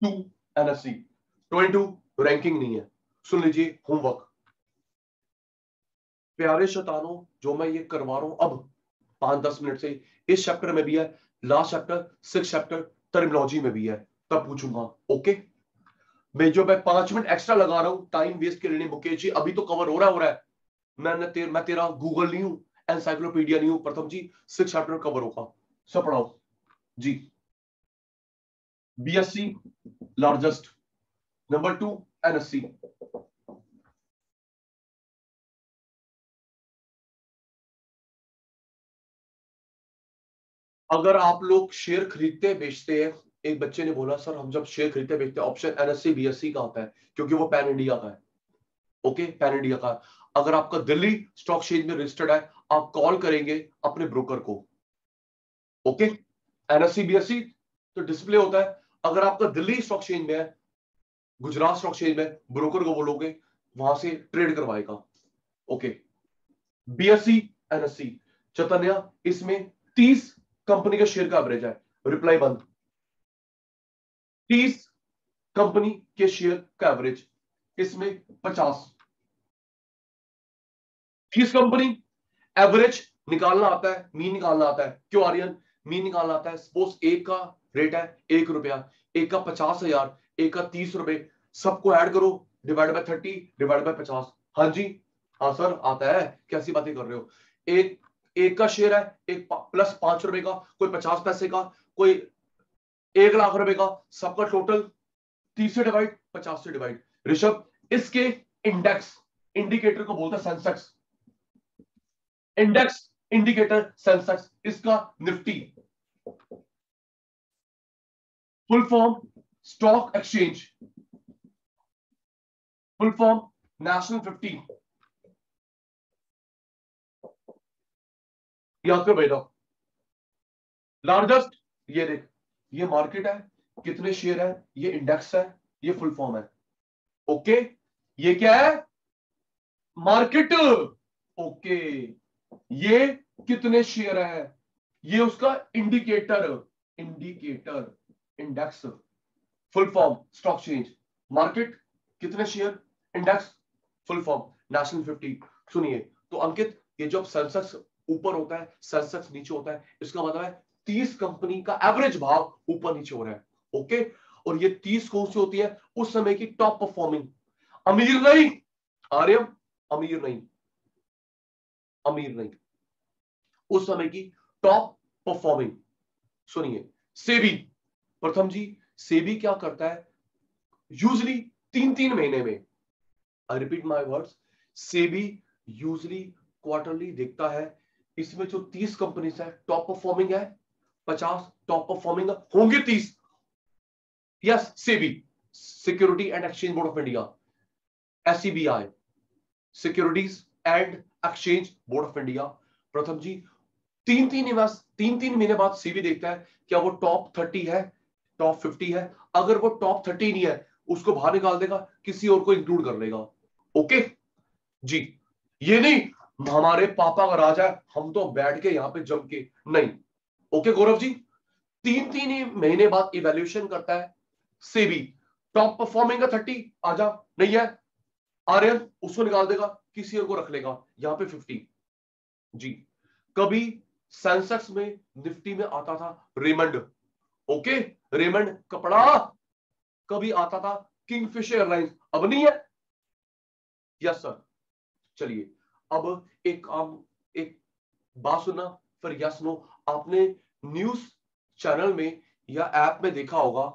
2 एनएससी, 22 रैंकिंग नहीं है। सुन लीजिए होमवर्क, प्यारे शैतानों, जो मैं ये करवा रहा हूं अब 5-10 मिनट से, इस चैप्टर में भी है, लास्ट चैप्टर 6 चैप्टर टर्मिनोलॉजी में भी है, तब पूछूंगा। ओके, मैं 5 मिनट एक्स्ट्रा लगा रहा हूं टाइम वेस्ट के लिए नहीं मुकेश जी, अभी तो कवर हो रहा है। मैं तेरा गूगल नहीं हूं, एनसाइक्लोपीडिया नहीं हूं। प्रथम जी 6 चैप्टर कवर होगा, सब पढ़ाओ जी। BSC largest, number 2 NSC. अगर आप लोग शेयर खरीदते बेचते हैं, एक बच्चे ने बोला सर हम जब शेयर खरीदते बेचते ऑप्शन एनएससी बीएससी का आता है, क्योंकि वो पैन इंडिया का है। ओके, पैन इंडिया का। अगर आपका दिल्ली स्टॉक एक्सचेंज में रजिस्टर्ड है, आप कॉल करेंगे अपने ब्रोकर को। ओके, एनएससी बीएससी तो डिस्प्ले होता है। अगर आपका दिल्ली स्टॉक एक्सचेंज में है, गुजरात स्टॉक एक्सचेंज में, ब्रोकर को बोलोगे वहां से ट्रेड करवाएगा। ओके, बीएससी एनएससी चैतन्य, इसमें 30 कंपनी का शेयर का एवरेज है। रिप्लाई बंद। 30 कंपनी के शेयर का एवरेज, इसमें 50। 30 कंपनी एवरेज निकालना आता है, मीन निकालना आता है। क्यों आर्यन? मीन निकालना आता है। सपोज एक का रेट है 1 रुपया, एक का 50,000, एक का 30 रुपए, सबको ऐड करो, डिवाइड बाय 30, डिवाइड बाय 50। हाँ जी, हाँ सर आता है, कैसी बातें कर रहे हो। एक एक का शेयर है, एक प्लस 5 रुपए का, कोई 50 पैसे का, कोई 1 लाख रुपए का, सबका टोटल 30 से डिवाइड, 50 से डिवाइड। ऋषभ, इसके इंडेक्स इंडिकेटर को बोलते हैं सेंसेक्स। इंडेक्स इंडिकेटर सेंसेक्स, इसका Nifty. Full form stock exchange, full form national 50। याद कर बेटा। लार्जेस्ट, ये देख, ये मार्केट है, कितने शेयर है, ये इंडेक्स है, ये फुल फॉर्म है। ओके, ये क्या है? मार्केट। ओके, ये कितने शेयर है, ये उसका indicator. Indicator, index, full form stock exchange, market, कितने share, index, full form national 50। सुनिए तो अंकित, ये जब सेंसेक्स ऊपर होता है, सेंसेक्स नीचे होता है, इसका मतलब है 30 कंपनी का एवरेज भाव ऊपर नीचे हो रहा है। ओके, और ये 30 कौन सी होती है? उस समय की टॉप परफॉर्मिंग, अमीर नहीं आर्यम, अमीर नहीं, अमीर नहीं, उस समय की टॉप परफॉर्मिंग। सुनिए, सेबी, प्रथम जी, सेबी क्या करता है? यूजली 3-3 महीने में, I repeat my words, SEBI usually quarterly देखता है, इसमें जो 30 कंपनीज है टॉप परफॉर्मिंग है, 50 टॉप परफॉर्मिंग होंगे, 30। Yes, SEBI, security and exchange board of India, SCBI, securities and exchange board of India. Pratham ji, 3-3 महीने बाद सीबी देखता है क्या वो टॉप 30 है, टॉप 50 है। अगर वो टॉप 30 नहीं है, उसको बाहर निकाल देगा, किसी और को इंक्लूड कर लेगा। ओके जी, ये नहीं हमारे पापा का राजा है, हम तो बैठ के यहां पे जम के नहीं। ओके गौरव जी, 3-3 ही महीने बाद इवेल्युएशन करता है सेबी, टॉप परफॉर्मिंग का 30 आजा, नहीं है आर्यन, उसको निकाल देगा, किसी और को रख लेगा, यहां पे 50 जी। कभी सेंसेक्स में, निफ्टी में आता था रेमंड। ओके, रेमंड कपड़ा। कभी आता था किंगफिशर एयरलाइंस, अब नहीं है। Yes sir. चलिए, अब एक बात सुनना, फिर यस नो। आपने न्यूज चैनल में या ऐप में देखा होगा,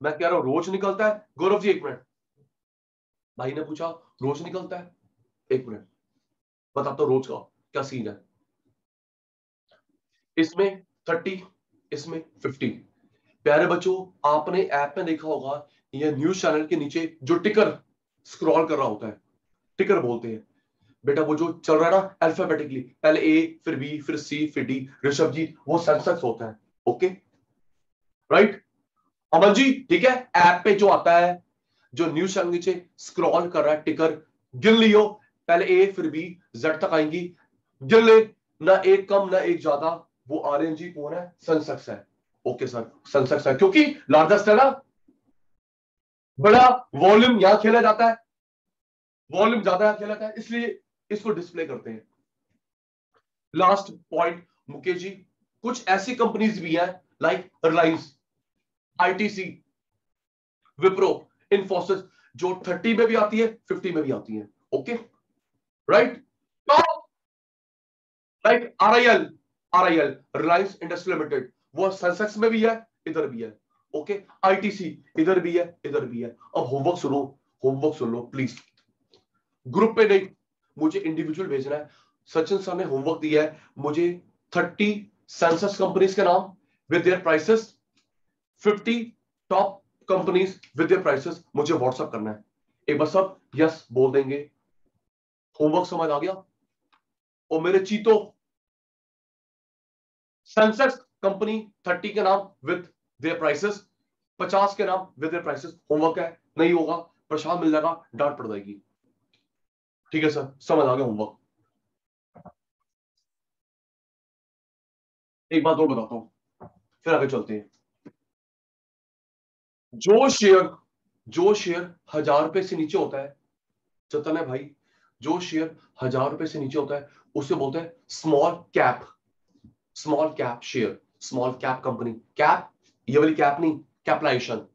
मैं कह रहा हूं रोज निकलता है। गौरव जी 1 मिनट, भाई ने पूछा रोज निकलता है, 1 मिनट बताता हूं रोज का क्या सीन है। इसमें 30, इसमें 50। प्यारे बच्चों, आपने ऐप में देखा होगा, ये न्यूज चैनल के नीचे जो टिकर स्क्रॉल कर रहा होता है, टिकर बोलते हैं बेटा, वो जो चल रहा है ना अल्फाबेटिकली, पहले ए फिर बी फिर सी फिर डी, ऋषभ जी वो सेंसेक्स होता है। ओके राइट, अमन जी ठीक है। ऐप पे जो आता है, जो न्यूज चैनल नीचे स्क्रॉल कर रहा है, टिकर गिन लियो, पहले ए फिर बी जेड तक आएंगी, गिन ले, ना एक कम ना एक ज्यादा, वो आर्यन जी कौन है? सेंसेक्स है। ओके सर, सेंसेक्स है क्योंकि लार्जेस्ट है ना, बड़ा वॉल्यूम यहां खेला जाता है। वॉल्यूम ज्यादा कहलाता है, इसलिए इसको डिस्प्ले करते हैं। लास्ट पॉइंट मुकेश जी, कुछ ऐसी कंपनीज भी हैं लाइक रिलायंस, आईटीसी, विप्रो, इन्फोसिस, जो 30 में भी आती है, 50 में भी आती है। Okay, right. तो like RIL, RIL Reliance industrial limited, वो सेंसेक्स में भी है, इधर भी है। ओके, आईटीसी इधर भी है, इधर भी है। अब होमवर्क सुनो, homework soon low please, group पे नहीं, मुझे इंडिविजुअल भेजना है। सचिन सर ने होमवर्क दिया है मुझे, 30 सेंसस कंपनीज के नाम with their prices, 50 top companies with their prices, मुझे व्हाट्सएप करना है। एक बार सब यस बोल देंगे। होमवर्क समझ आ गया? और मेरे चीतो, सेंसेक्स कंपनी 30 के नाम विद देयर प्राइसेस, 50 के नाम विद देयर प्राइसेस। होमवर्क है, नहीं होगा प्रशांत मिल जाएगा, डांट पड़ जाएगी। ठीक है सर, समझ आ गया होमवर्क। एक बात और बताता हूं, फिर आगे चलते हैं। जो शेयर, जो शेयर 1000 रुपए से नीचे होता है, चतन है भाई, जो शेयर 1000 रुपए से नीचे होता है उसे बोलते हैं small cap, small cap share, small cap company. Cap, ये वाली कैप नहीं, कैपिटलाइजेशन।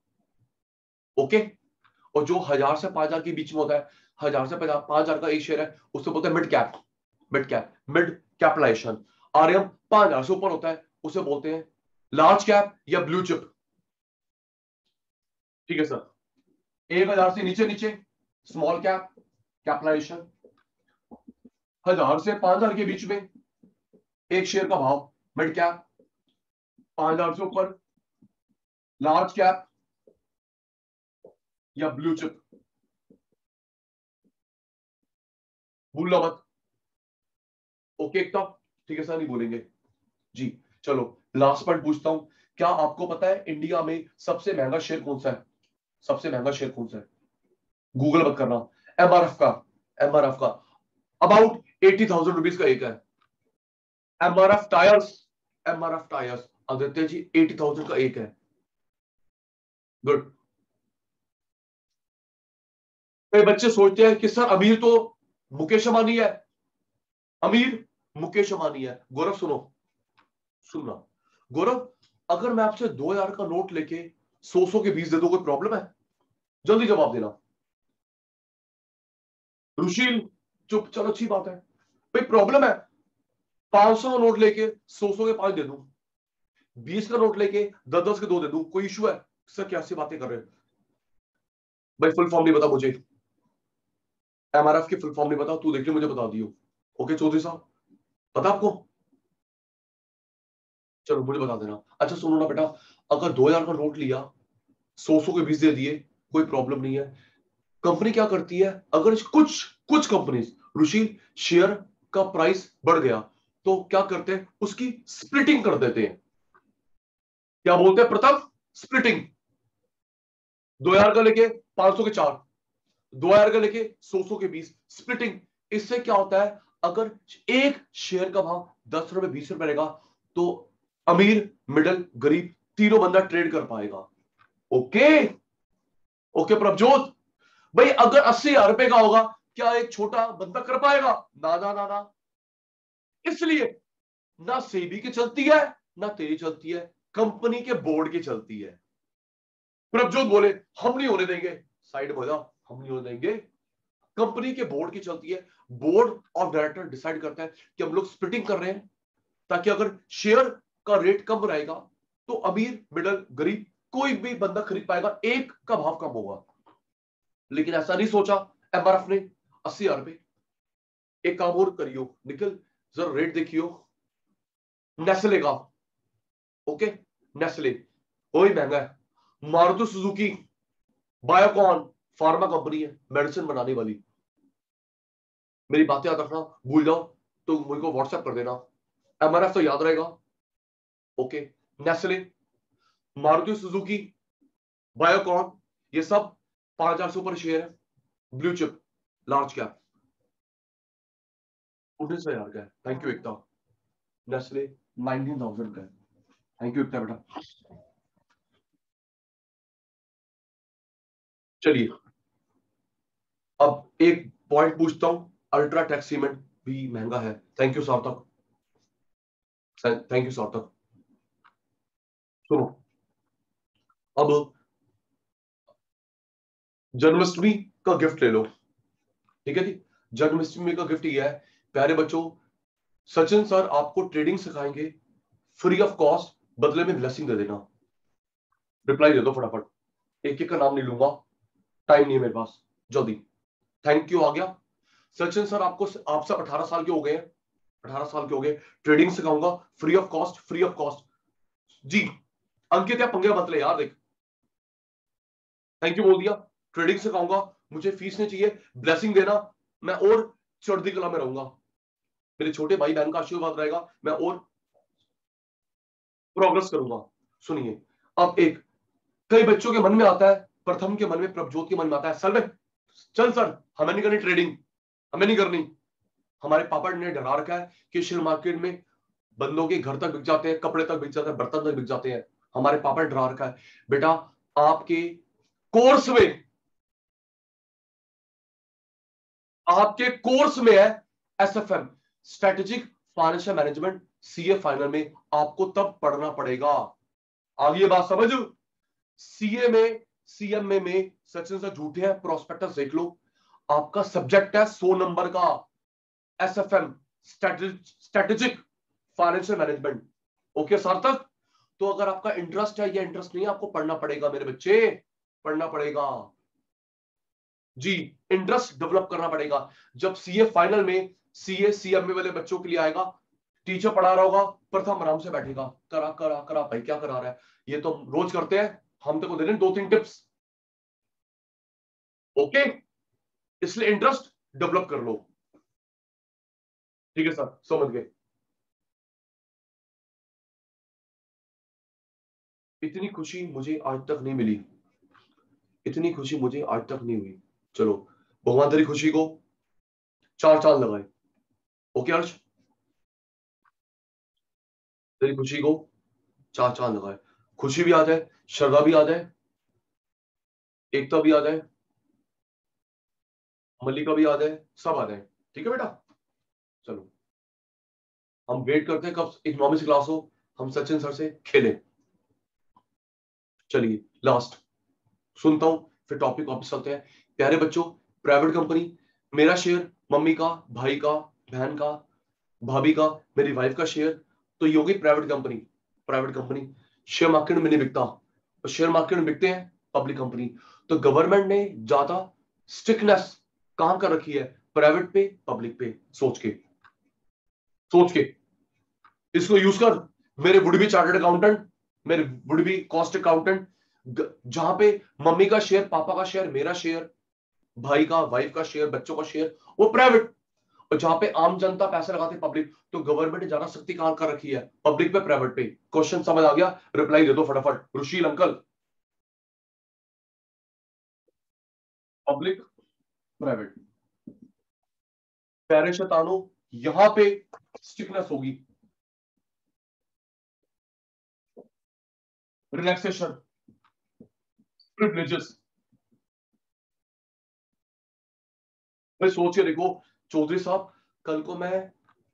ओके। और जो 1000 से 5000 के बीच में होता है, 1000 से 5000 का एक शेयर है, उसे बोलते हैं mid cap, mid cap, mid capitalization. RM 5000 से ऊपर होता है, उसे बोलते हैं लार्ज कैप या ब्लू चिप। ठीक है सर। 1000 से नीचे नीचे स्मॉल कैप, कैपिटलाइजेशन। 1000 से 5000 के बीच में एक शेयर का भाव मिड कैप, 5000 से ऊपर लार्ज कैप या ब्लू चिप। भूलना मत। ओके एकता, ठीक है सर, नहीं बोलेंगे जी। चलो लास्ट पॉइंट पूछता हूं, क्या आपको पता है इंडिया में सबसे महंगा शेयर कौन सा है? सबसे महंगा शेयर कौन सा है? गूगल मत करना। एमआरएफ का, एमआरएफ का अबाउट 80,000 रुपीज का एक है। MRF tyres, MRF tyres Aditya ji 80,000 का एक है। गुड। कई बच्चे सोचते हैं कि सर अमीर तो मुकेश अंबानी है, अमीर मुकेश अंबानी है। गौरव सुनो, सुनना गौरव, अगर मैं आपसे 2000 का नोट लेके 100 के 20 दे दूं, कोई प्रॉब्लम है? जल्दी जवाब देना। रुशील चुप, चलो अच्छी बात है। भाई प्रॉब्लम है? 500 का नोट लेके 100 के 5 दे दूं, 20 का नोट लेके 10 के 2 दे दूं, कोई इशू है? सर क्या सी बातें कर रहे हैं भाई, फुल फॉर्म नहीं पता मुझे, एमआरएफ की फुल फॉर्म नहीं पता, तू देख ले मुझे बता दियो। ओके चौधरी साहब, पता आपको? चलो मुझे बता देना। अच्छा सुनो ना बेटा, अगर 2000 का नोट लिया, 100 के 20 दे दिए, कोई प्रॉब्लम नहीं है। कंपनी क्या करती है, अगर कुछ कुछ कंपनी रुचि शेयर का प्राइस बढ़ गया तो क्या करते हैं, उसकी स्प्लिटिंग कर देते हैं। क्या बोलते हैं प्रताप? स्प्लिटिंग। 2000 का लेके 500 के 4, 2000 का लेके 100 के 20, स्प्लिटिंग। इससे क्या होता है, अगर एक शेयर का भाव 10 रुपए 20 रुपए रहेगा तो अमीर, मिडिल, गरीब तीनों बंदा ट्रेड कर पाएगा। ओके, ओके प्रभजोत भाई, अगर 80,000 रुपए का होगा, क्या एक छोटा बंदा कर पाएगा? ना ना ना ना। इसलिए ना सेबी की चलती है, ना तेरी चलती है, कंपनी के बोर्ड की चलती है। प्रभजोत बोले हम नहीं होने देंगे, साइड में हो जाओ, हम नहीं होने देंगे। कंपनी के बोर्ड की चलती है। बोर्ड ऑफ डायरेक्टर डिसाइड करता है कि हम लोग स्प्लिटिंग कर रहे हैं, ताकि अगर शेयर का रेट कम रहेगा तो अमीर, मिडल, गरीब कोई भी बंदा खरीद पाएगा, एक का भाव कम होगा। लेकिन ऐसा नहीं सोचा एमआरएफ ने। 80,000 रुपए। एक काम और करियो निखिल, जरा रेट देखियो नेस्ले का। ओके, नेस्ले वही महंगा है। Maruti Suzuki, Biocon, pharma company है, मेडिसिन बनाने वाली। मेरी बातें याद रखना, भूल जाओ तो मुझे को व्हाट्सएप कर देना, एमआरएफ तो याद रहेगा। Okay, Nestle, Maruti Suzuki, Biocon, ये सब 5,000 से ऊपर शेयर है। ब्लू चिप, लार्ज कैप, 19,000 का है। Thank you Ekta. नेस्ले 19,000 का है। थैंक यू एकता बेटा। चलिए अब एक पॉइंट पूछता हूं, अल्ट्राटेक सीमेंट भी महंगा है। थैंक यू सार्थक, थैंक यू सार्थक। सुनो, अब जन्माष्टमी का गिफ्ट ले लो, ठीक है जी। जन्माष्टमी का गिफ्ट ये है प्यारे बच्चों, सचिन सर आपको ट्रेडिंग सिखाएंगे फ्री ऑफ कॉस्ट, बदले में ब्लेसिंग दे देना। रिप्लाई दे दो फटाफट, एक एक का नाम नहीं लूंगा, टाइम नहीं है मेरे पास, जल्दी। थैंक यू आ गया। सचिन सर आपको, आप सब 18 साल के हो गए, 18 साल के हो गए, ट्रेडिंग सिखाऊंगा free of cost, free of cost जी। अंकित या पंगे मत ले यार, देख थैंक यू बोल दिया, ट्रेडिंग सिखाऊंगा, मुझे फीस नहीं चाहिए, ब्लेसिंग देना, मैं और चढ़ती कला में रहूंगा, मेरे छोटे भाई बहन का आशीर्वाद रहेगा, मैं और प्रोग्रेस करूंगा। सुनिए, अब एक कई बच्चों के मन में आता है, प्रथम के मन में, प्रभजोत के मन में आता है, सर में चल सर हमें नहीं करनी ट्रेडिंग, हमें नहीं करनी। हमारे पापा ने डरा रखा है कि शेयर मार्केट में बंदों के घर तक बिक जाते हैं, कपड़े तक बिक जाते हैं, बर्तन तक बिक जाते हैं। हमारे पापा ने डरा रखा है, बेटा आपके कोर्स में, आपके कोर्स में है SFM, strategic financial management, CA final में आपको तब पढ़ना पड़ेगा। आगे ये बात समझ, सीए में, सीएमए में सचिन सर झूठे हैं, प्रोस्पेक्टस देख लो, आपका सब्जेक्ट है 100 नंबर का SFM, strategic financial management. Okay सार्थक, तो अगर आपका इंटरेस्ट है या इंटरेस्ट नहीं है, आपको पढ़ना पड़ेगा मेरे बच्चे, पढ़ना पड़ेगा जी, इंटरेस्ट डेवलप करना पड़ेगा। जब सीए फाइनल में सीए सीएमए वाले बच्चों के लिए आएगा, टीचर पढ़ा रहा होगा, प्रथम आराम से बैठेगा, करा करा करा भाई क्या करा रहा है, ये तो हम रोज करते हैं, हम तो को दे रहे हैं 2-3 टिप्स। ओके, इसलिए इंटरेस्ट डेवलप कर लो, ठीक है सर, समझ गए। इतनी खुशी मुझे आज तक नहीं मिली, इतनी खुशी मुझे आज तक नहीं हुई। चलो, भगवान तेरी खुशी को 4 चांद लगाए। ओके अर्श, तेरी खुशी को 4 चांद लगाए, खुशी भी आ जाए, श्रद्धा भी आ जाए, एकता भी आ जाए, मल्लिका भी आ जाए, सब आ जाए, ठीक है बेटा। चलो, हम वेट करते हैं कब इकोनॉमिक्स क्लास हो, हम सचिन सर से खेलें। चलिए लास्ट सुनता हूं, फिर टॉपिक वापस चलते हैं। प्यारे बच्चों, प्राइवेट कंपनी, मेरा शेयर, मम्मी का, भाई का, बहन का, भाभी का, मेरी वाइफ का शेयर, तो ये होगी private company. Private company share market में नहीं बिकता, और शेयर मार्केट में बिकते हैं पब्लिक कंपनी। तो गवर्नमेंट ने ज्यादा स्ट्रिक्टनेस कहां कर रखी है, प्राइवेट पे, पब्लिक पे, सोच के, सोच के इसको यूज कर। मेरे वुड बी चार्टर्ड अकाउंटेंट, मेरे वुड बी कॉस्ट अकाउंटेंट, जहां पे मम्मी का शेयर, पापा का शेयर, मेरा शेयर, भाई का, वाइफ का शेयर, बच्चों का शेयर, वो प्राइवेट, और जहां पे आम जनता पैसे लगाती पब्लिक, तो गवर्नमेंट ने ज्यादा सख्ती कहां कर रखी है, पब्लिक पे, प्राइवेट पे। क्वेश्चन समझ आ गया, रिप्लाई दे दो फटाफट, रुशील अंकल। पब्लिक, प्राइवेट, प्यारे शैतानों, यहां पे स्टिकनेस होगी, रिलैक्सेशन, प्रिविलेजेस। भाई सोच के देखो, चौधरी साहब, कल को मैं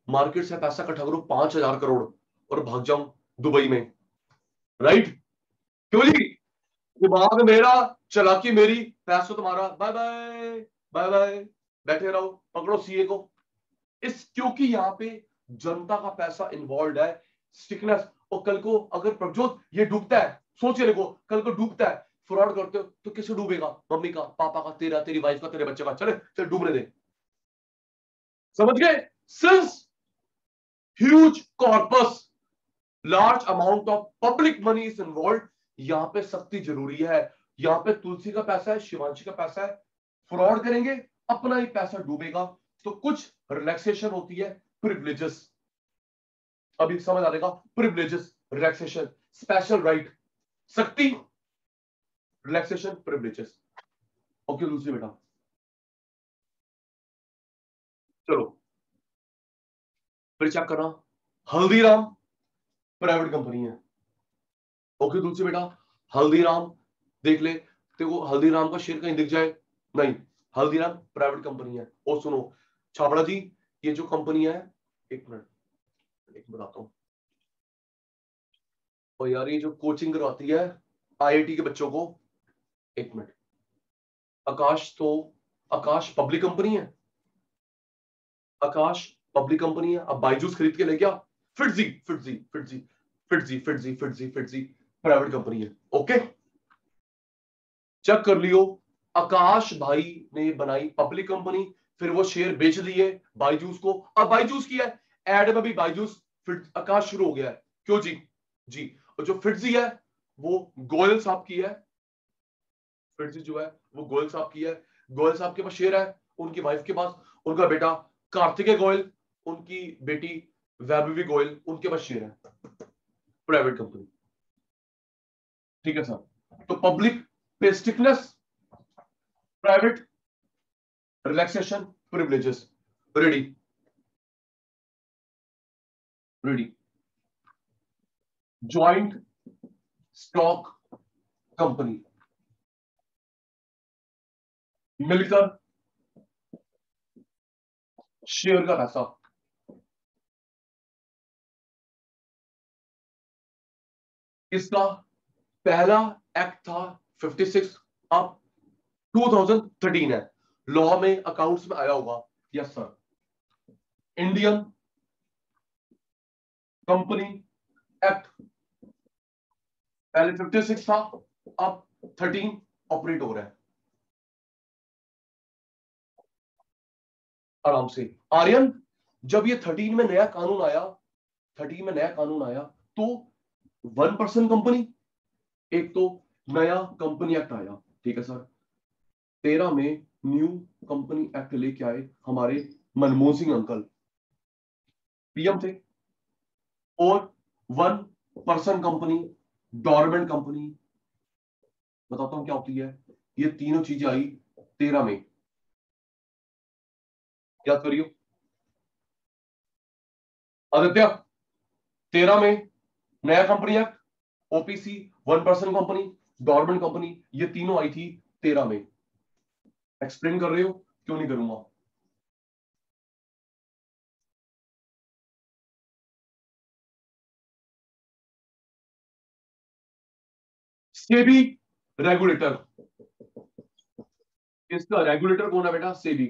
मार्केट से पैसा इकट्ठा करूं 5,000 करोड़ और भाग जाऊं दुबई में, राइट, क्यों जी, दिमाग मेरा, चालाकी मेरी, पैसा तुम्हारा, बाय बाय, बाय बाय, बैठे रहो, पकड़ो सीए को। इस क्योंकि यहां पे जनता का पैसा इन्वॉल्व है, स्टिकनेस। और कल को अगर प्रभजोत ये डूबता है, सोचिए देखो, कल को डूबता है, फ्रॉड करते हो, तो किसे डूबेगा, मम्मी का, पापा का, तेरा, तेरी वाइफ का, तेरे बच्चे का, चले चल डूबने दे। समझ गए, since huge corpus, large amount of public money is involve, यहां पे सख्ती जरूरी है। यहां पे तुलसी का पैसा है, शिवांशी का पैसा है, फ्रॉड करेंगे, अपना ही पैसा डूबेगा। तो कुछ रिलैक्सेशन होती है, प्रिविलेजेस, अभी समझ आ जाएगा, प्रिविलेजेस, रिलैक्सेशन, स्पेशल राइट, सख्ती, रिलैक्सेशन, प्रिविलेजेस। ओके दूसरी बेटा, चलो फिर चेक करना, हल्दीराम प्राइवेट कंपनी है। ओके दूसरी बेटा, हल्दीराम देख ले, देखो हल्दीराम का शेयर कहीं दिख जाए, नहीं, हल्दीराम प्राइवेट कंपनी है। और सुनो छाबड़ा जी, ये जो कंपनी है, एक मिनट बताता हूँ। और यार ये जो कोचिंग करवाती है आईआईटी के बच्चों को, एक मिनट, आकाश पब्लिक कंपनी है, आकाश पब्लिक कंपनी है। अब बायजूस खरीद के ले गया, फिटजी प्राइवेट कंपनी है। ओके, चेक कर लियो। आकाश भाई ने बनाई पब्लिक कंपनी, फिर वो शेयर बेच दिए बायजूस को। अब बायजूस की है, एड में भी बायजूस फिर आकाश शुरू हो गया है। क्यों जी? जी, और जो फिटजी है वो गोयल साहब की है। फिटजी जो है वो गोयल साहब की है। गोयल साहब के पास शेयर है, उनकी वाइफ के पास, उनका बेटा कार्तिकेय गोयल, उनकी बेटी वैभवी गोयल, उनके पास शेयर है, प्राइवेट कंपनी। ठीक है सर। तो पब्लिक पे stickiness, private relaxation privileges. Ready? Ready? Joint stock company, मिलकर शेयर का पैसा। इसका पहला एक्ट था 56, अब 2013 है। लॉ में अकाउंट्स में आया होगा। Yes sir. Indian company act, पहले 56 था, अब 13 ऑपरेट हो रहा है। आराम से आर्यन, जब ये 13 में नया कानून आया, 13 में नया कानून आया तो 1% कंपनी, एक तो नया कंपनी एक्ट आया। ठीक है सर। 13 में न्यू कंपनी एक्ट लेके आए हमारे मनमोहन सिंह अंकल, पीएम थे। और 1% कंपनी, डॉर्मेंट कंपनी, बताता हूं क्या होती है। ये तीनों चीजें आई 13 में, याद करियो आदित्य। 13 में नया company act, OPC, 1% company, dormant company, ये तीनों आई थी 13 में। एक्सप्लेन कर रहे हो? क्यों नहीं करूंगा। सेबी रेगुलेटर, इसका रेगुलेटर कौन है बेटा? सेबी।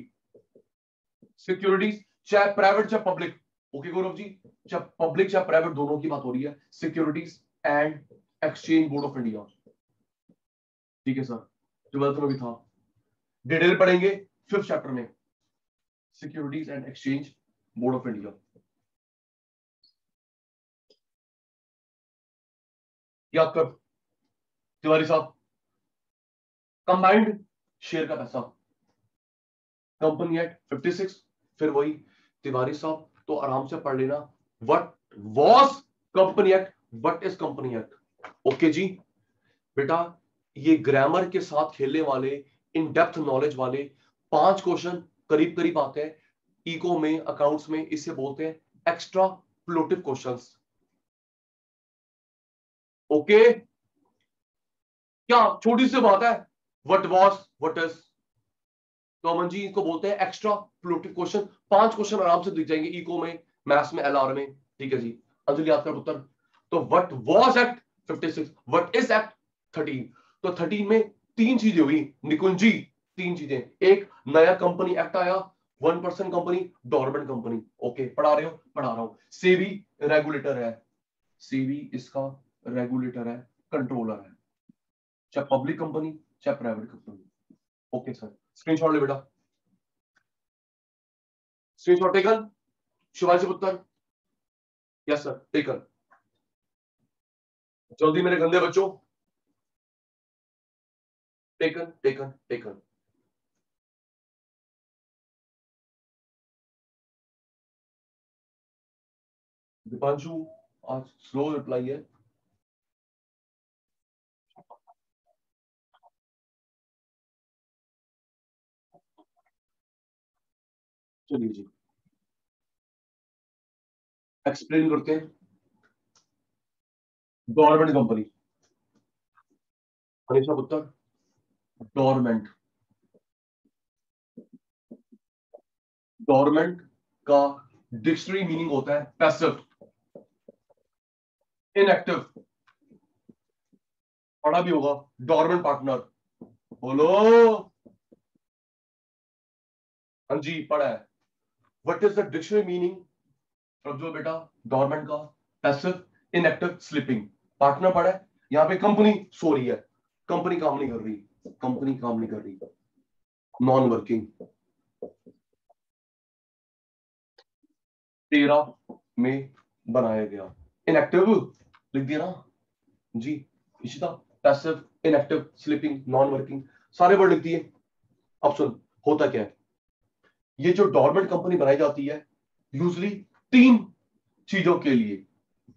सिक्योरिटीज, चाहे प्राइवेट चाहे पब्लिक। ओके गौरव जी, चाहे पब्लिक चाहे प्राइवेट, दोनों की बात हो रही है। Securities and exchange board of India. ठीक है सर, 12th में भी था, डिटेल पढ़ेंगे 5th चैप्टर में। Securities and exchange board of India, याद कर तिवारी साहब। कंबाइंड शेयर का पैसा, कंपनी एक्ट 56, फिर वही तिवारी साहब तो आराम से पढ़ लेना। What was company act, what is company act. Okay जी बेटा, ये ग्रामर के साथ खेलने वाले, इन डेप्थ नॉलेज वाले 5 क्वेश्चन करीब करीब आते हैं इको में, अकाउंट्स में। इसे बोलते हैं एक्स्ट्रा फ्लोटिव क्वेश्चंस। ओके, क्या छोटी सी बात है? व्हाट वाज, व्हाट इज, तो अमन जी इसको बोलते हैं एक्स्ट्रा फ्लोटिव क्वेश्चन। 5 क्वेश्चन आराम से दिख जाएंगे इको में, मैथ्स में, एलआर में। ठीक है जी, अंजलि याद कर पुत्र। तो what was act 56, what is act 13। तो 13 में 3 चीजें हुई निकुंज जी, 3 चीजें। एक, नया कंपनी एक्ट आया, 1% कंपनी, डॉर्मेंट कंपनी। ओके, पढ़ा रहे हो? पढ़ा रहा हूं। सेबी रेगुलेटर है, सेबी इसका रेगुलेटर है, कंट्रोलर है, चाहे पब्लिक कंपनी चाहे private company. Okay sir, screenshot ले बेटा, स्क्रीनशॉट टेकन। शिवाजी पुत्र, यस सर, टेकन। जल्दी मेरे गंदे बच्चों, टेकन टेकन टेकन। दीपांशु आज स्लो रिप्लाई है। चलिए जी, एक्सप्लेन करते हैं। गवर्नमेंट कंपनी, हनीशा पुत्र, गवर्नमेंट। डोरमेंट का डिक्शनरी मीनिंग होता है पैसिव, इनएक्टिव, पढ़ा भी होगा डोरमेंट पार्टनर, बोलो। हाँ जी पढ़ा है। What is the dictionary meaning जो बेटा डोरमेंट का? Passive, inactive, sleeping. पार्टनर पढ़ा है। यहाँ पे कंपनी सो रही है, कंपनी काम नहीं कर रही, कंपनी काम नहीं कर रही, नॉन वर्किंग। 13 में बनाया गया। इनएक्टिव लिख दिया ना जी Ishita, passive, inactive, sleeping, non working, सारे वर्ड लिख दिए। अब सुन होता क्या है, ये जो डोरमेंट कंपनी बनाई जाती है यूजली तीन चीजों के लिए,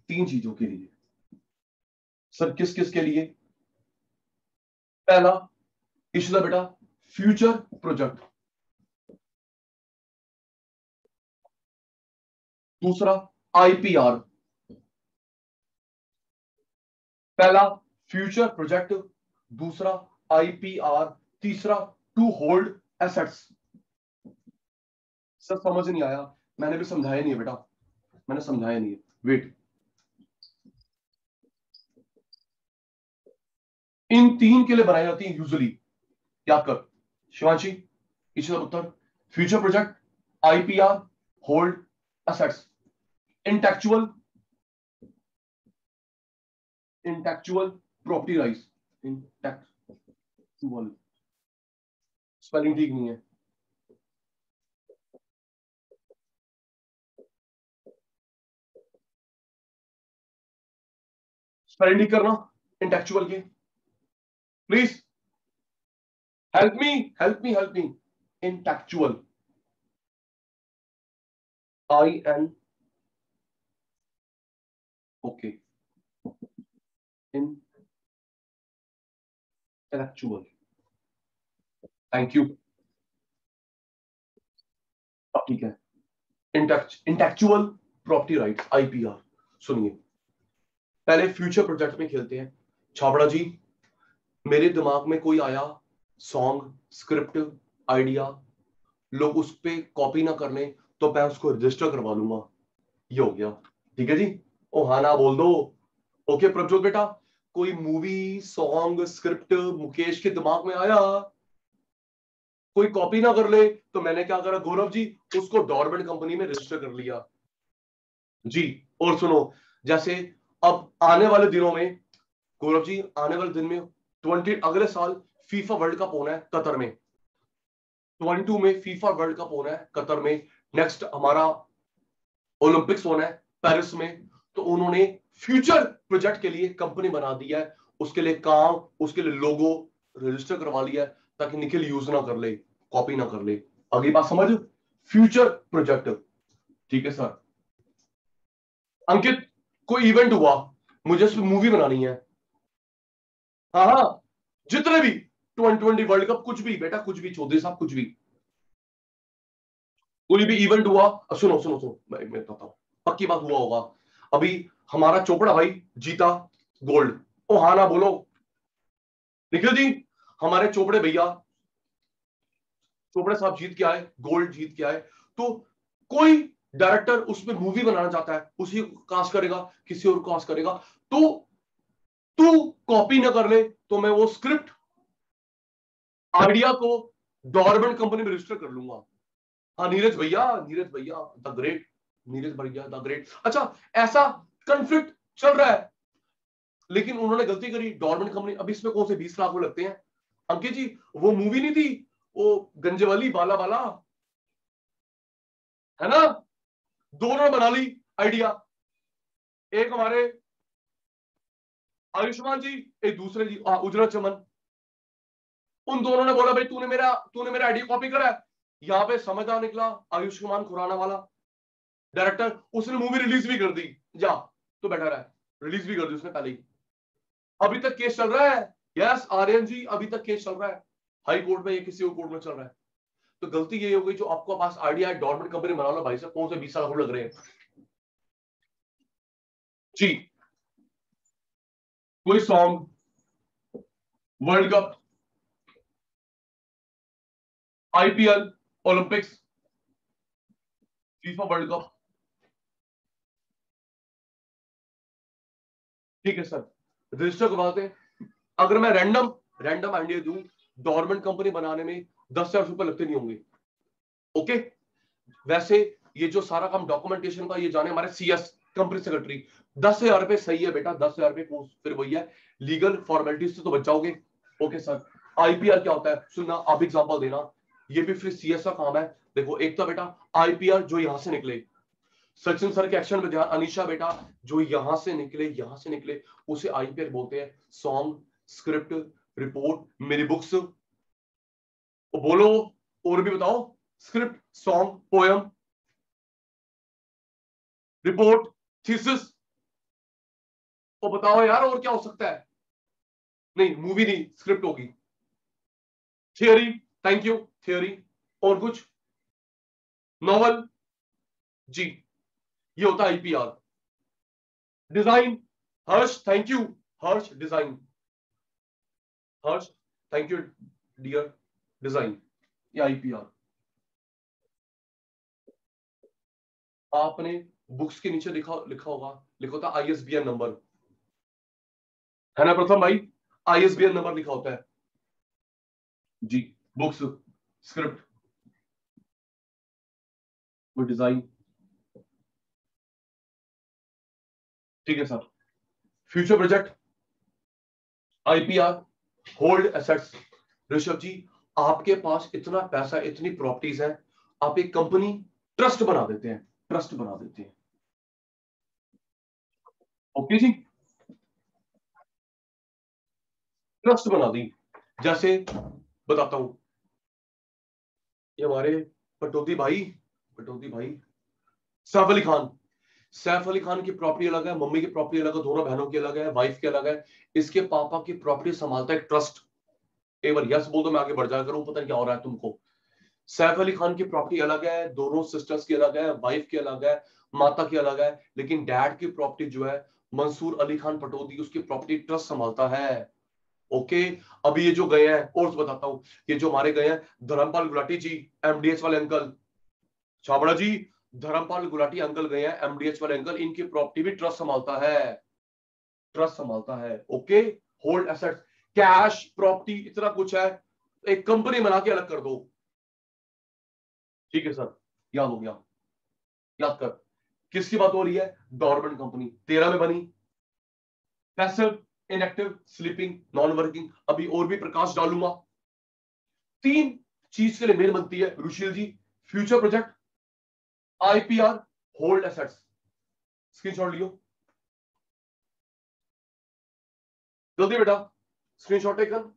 तीन चीजों के लिए। सर किस किस के लिए? पहला इशिता बेटा फ्यूचर प्रोजेक्ट, दूसरा आईपीआर। पहला फ्यूचर प्रोजेक्ट, दूसरा आईपीआर, तीसरा टू होल्ड एसेट्स। सर समझ नहीं आया, मैंने भी समझाया नहीं है बेटा, मैंने समझाया नहीं है, वेट। इन तीन के लिए बनाई जाती है यूजुअली, याद कर शिवांशी, इशिता उत्तर, future project, IPR, hold assets. Intellectual, intellectual property rights, intellectual, spelling ठीक नहीं है, स्पेलिंग ठीक करना इंटेक्चुअल के, please help me, help me, help me. Intellectual, IN, okay, intellectual, thank you, ठीक है। Intellectual property rights, IPR. सुनिए पहले फ्यूचर प्रोजेक्ट में खेलते हैं। छाबड़ा जी मेरे दिमाग में कोई आया सॉन्ग, स्क्रिप्ट, आइडिया, लोग उस पर कॉपी ना कर लें तो मैं उसको रजिस्टर करवा लूंगा, ये हो गया, ठीक है जी। ओ हाँ ना बोल दो। ओके प्रभजोत बेटा, कोई मूवी, सॉन्ग, स्क्रिप्ट मुकेश के दिमाग में आया, कोई कॉपी ना कर ले तो मैंने क्या करा गौरव जी, उसको डोरमेंट कंपनी में रजिस्टर कर लिया जी। और सुनो, जैसे अब आने वाले दिनों में गौरव जी, आने वाले दिन में अगले साल फीफा वर्ल्ड कप होना है कतर में, 22 में फीफा वर्ल्ड कप होना है कतर में। नेक्स्ट हमारा ओलंपिक्स होना है पेरिस में। तो उन्होंने फ्यूचर प्रोजेक्ट के लिए कंपनी बना दी है, उसके लिए काम, उसके लिए लोगो रजिस्टर करवा लिया है ताकि निखिल यूज ना कर ले, कॉपी ना कर ले। अगली बात समझ, फ्यूचर प्रोजेक्ट, ठीक है सर। अंकित कोई इवेंट हुआ, मुझे उस मूवी बनानी है, हाँ हाँ, जितने भी 2020 वर्ल्ड कप, कुछ भी बेटा, कुछ भी चौधरी साहब, कुछ भी, कोई भी इवेंट हुआ। सुनो सुनो सुनो, मैं बताता हूं, पक्की बात हुआ होगा। अभी हमारा चोपड़ा भाई जीता गोल्ड, ओ हाँ ना बोलो निखिल जी, हमारे चोपड़े भैया, चोपड़े साहब जीत के आए, गोल्ड जीत के आए। तो कोई डायरेक्टर उसमें मूवी बनाना चाहता है, उसी को कास्ट करेगा, किसी और को कास्ट करेगा। तो तू कॉपी ना कर ले तो मैं वो स्क्रिप्ट, आइडिया को डोरमेंट कंपनी में रजिस्टर कर लूंगा। हाँ नीरज भैया, नीरज भैया द ग्रेट, नीरज भैया द ग्रेट। अच्छा, ऐसा कन्फ्लिक्ट चल रहा है, लेकिन उन्होंने गलती करी डोरमेंट कंपनी। अब इसमें कौन से 20 लाख लगते हैं अंकित जी? वो मूवी नहीं थी वो गंजे वाली बाला बाला, है ना? दोनों ने बना ली आइडिया, एक हमारे आयुष्मान जी, एक दूसरे जी उजरा चमन। उन दोनों ने बोला भाई तूने मेरा आइडिया कॉपी करा है। यहां पे समझदार निकला आयुष्मान खुराना वाला डायरेक्टर, उसने मूवी रिलीज भी कर दी, जा तो बैठा रहा है, रिलीज भी कर दी उसने पहले ही। अभी तक केस चल रहा है, यस आर्यन जी, अभी तक केस चल रहा है हाई कोर्ट में या किसी और कोर्ट में चल रहा है। तो गलती ये हो गई, जो आपको पास आइडिया है डॉर्मेंट कंपनी बना लो भाई साहब, कौन से 20 साल लग रहे हैं जी। कोई song, world cup, IPL, Olympics, FIFA world cup, ठीक है सर, रजिस्टर करवाते हैं। अगर मैं रैंडम रैंडम आइडिया दूं, गवर्नमेंट कंपनी बनाने में 10,000 रुपए लगते नहीं होंगे। ओके, वैसे ये जो सारा काम डॉक्यूमेंटेशन का ये जाने हमारे सीएस कंपनी सेक्रेटरी, 10,000 रुपए सही है बेटा, 10,000 रुपए फिर वही है, लीगल फॉर्मेलिटीज से तो बच जाओगे। ओके सर, आईपीआर क्या होता है सुनना, आप एग्जांपल देना, ये भी फिर सीएस का काम है। देखो एक तो बेटा आईपीआर जो यहां से निकले, सचिन सर के एक्शन में ध्यान, अनीशा बेटा जो यहां से निकले उसे आईपीआर बोलते हैं। सॉन्ग, स्क्रिप्ट, रिपोर्ट, मेरी बुक्स, बोलो और भी बताओ, script, song, poem, report, thesis, तो बताओ यार और क्या हो सकता है। नहीं मूवी नहीं, स्क्रिप्ट होगी। थियोरी, थैंक यू, थियोरी, और कुछ, नॉवल, जी, ये होता है IPR. Design, Harsh thank you, Harsh design, Harsh thank you dear, design, ये आईपीआर। आपने बुक्स के नीचे लिखा लिखा होगा, लिखा होता आईएसबीएन नंबर, है ना प्रथम भाई, आईएसबीएन नंबर लिखा होता है जी। बुक्स, स्क्रिप्ट, वो डिजाइन, ठीक है sir. Future project, IPR, hold assets. Rishabh ji आपके पास इतना पैसा, इतनी प्रॉपर्टीज है, आप एक कंपनी ट्रस्ट बना देते हैं, ट्रस्ट बना देते हैं। ओके जी, ट्रस्ट बना दी। जैसे बताता हूं, ये हमारे पटौदी भाई, पटौदी भाई सैफ अली खान, सैफ अली खान की प्रॉपर्टी अलग है, मम्मी की प्रॉपर्टी अलग है, दोनों बहनों की अलग है, वाइफ की अलग है। इसके पापा की प्रॉपर्टी संभालता है ट्रस्ट। एक बार यस बोल दो, मैं आगे बढ़ जाया करूं, पता नहीं क्या हो रहा है तुमको। सैफ अली खान की प्रॉपर्टी अलग है, दोनों सिस्टर्स की अलग है, वाइफ की अलग है, माता की अलग है, लेकिन डैड की प्रॉपर्टी जो है मंसूर अली खान पटौदी, उसकी प्रॉपर्टी ट्रस्ट संभालता है। ओके, अभी ये जो गए हैं और बताता हूं, ये जो हमारे गए हैं धर्मपाल गुलाटी जी, एमडीएच वाले अंकल, छाबड़ा जी, धर्मपाल गुलाटी अंकल गए हैं, एमडीएच वाले अंकल, इनकी प्रॉपर्टी भी ट्रस्ट संभालता है, ट्रस्ट संभालता है। Okay, hold assets, cash, property, इतना कुछ है, एक कंपनी बना के अलग कर दो। ठीक है सर, याद हो गया, याद कर। किसकी बात हो रही है, गवर्नमेंट कंपनी 13 में बनी, passive, inactive, sleeping, non working, अभी और भी प्रकाश डालूंगा। 3 चीज के लिए मेल बनती है Rushil ji, future project, IPR, hold assets. Screenshot लियो जल्दी बेटा, screenshot taken,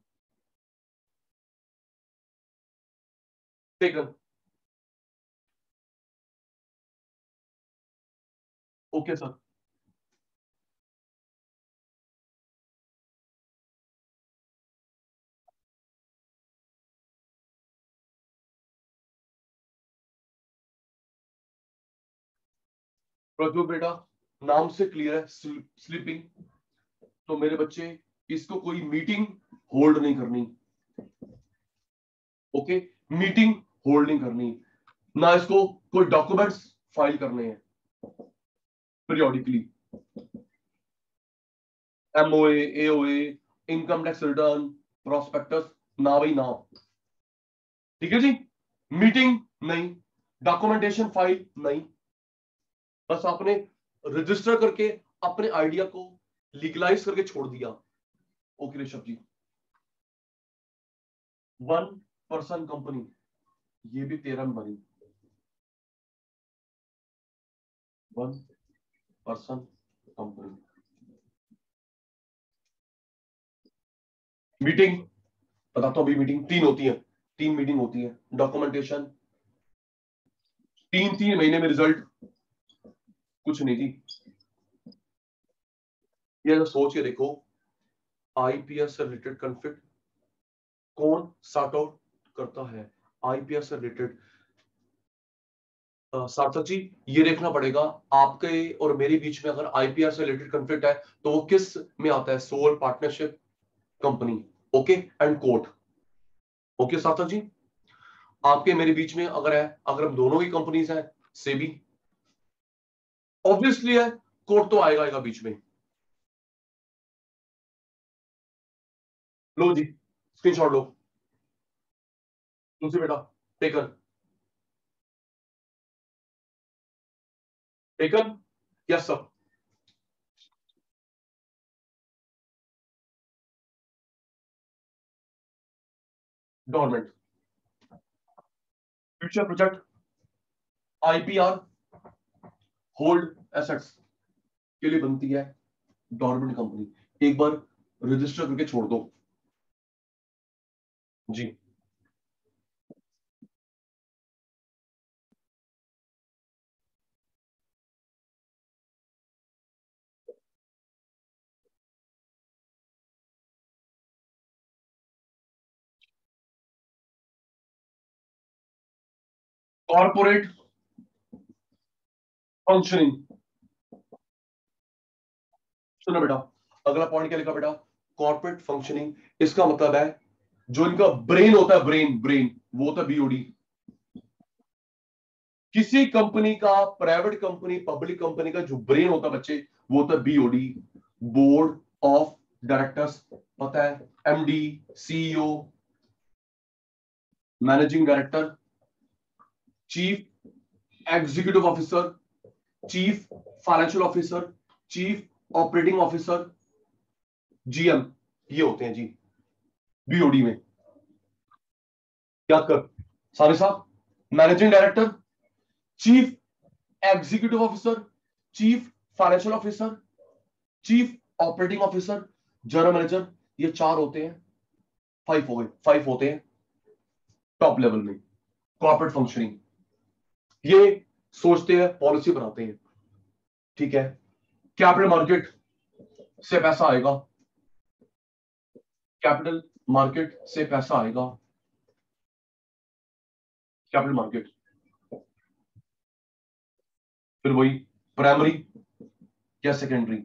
taken. Okay sir, Prajwal बेटा नाम से क्लियर है, स्लीपिंग, तो मेरे बच्चे इसको कोई मीटिंग होल्ड नहीं करनी। ओके, मीटिंग होल्ड नहीं करनी, ना इसको कोई डॉक्यूमेंट्स फाइल करने हैं periodically, MOA, AOA, income tax return, prospectus, ना भाई ना। ठीक है जी, मीटिंग नहीं, डॉक्यूमेंटेशन फाइल नहीं, बस आपने रजिस्टर करके अपने आइडिया को लीगलाइज करके छोड़ दिया। ओके ऋषभ जी, 1 पर्सन कंपनी, ये भी 13 में बनी, 1 पर्सन कंपनी। मीटिंग बताता हूं, अभी मीटिंग 3 होती है, 3 मीटिंग होती है, डॉक्यूमेंटेशन, 3 महीने में रिजल्ट, कुछ नहीं थी। ये अगर सोच के देखो, आईपीएस से रिलेटेड कॉन्फ्लिक्ट कौन सॉर्ट आउट करता है, आईपीएस से रिलेटेड। सार्थक जी ये देखना पड़ेगा, आपके और मेरे बीच में अगर आईपीआर से रिलेटेड कॉन्फ्लिक्ट है तो वो किस में आता है, sole partnership, company, okay, and court. Okay Sarthak ji, आपके मेरे बीच में अगर है, अगर हम दोनों की कंपनीज हैं सेबी ऑब्वियसली है, कोर्ट तो आएगा बीच में। लो जी स्क्रीनशॉट लो, तुलसी बेटा taken taken, yes sir. Government future project IPR hold assets के लिए बनती है गवर्नमेंट कंपनी। एक बार रजिस्टर करके छोड़ दो जी। कॉर्पोरेट फंक्शनिंग, सुनो बेटा, अगला पॉइंट क्या लिखा बेटा, कॉर्पोरेट फंक्शनिंग। इसका मतलब है जो इनका ब्रेन होता है, ब्रेन ब्रेन वो होता है बीओडी। किसी कंपनी का, प्राइवेट कंपनी पब्लिक कंपनी का जो ब्रेन होता है बच्चे, वो होता है बीओडी, बोर्ड ऑफ डायरेक्टर्स। पता है, MD, CEO, managing director, chief executive officer, chief financial officer, chief operating officer, GM, ये होते हैं जी बीओडी में। याद कर सारे साहब, managing director, chief executive officer, chief financial officer, chief operating officer, general manager, ये 4 होते हैं, 5 हो गए, 5 होते हैं टॉप लेवल में कॉर्पोरेट फंक्शनिंग। ये सोचते हैं, पॉलिसी बनाते हैं, ठीक है। कैपिटल मार्केट से पैसा आएगा, कैपिटल मार्केट से पैसा आएगा, कैपिटल मार्केट, फिर वही प्राइमरी या secondary.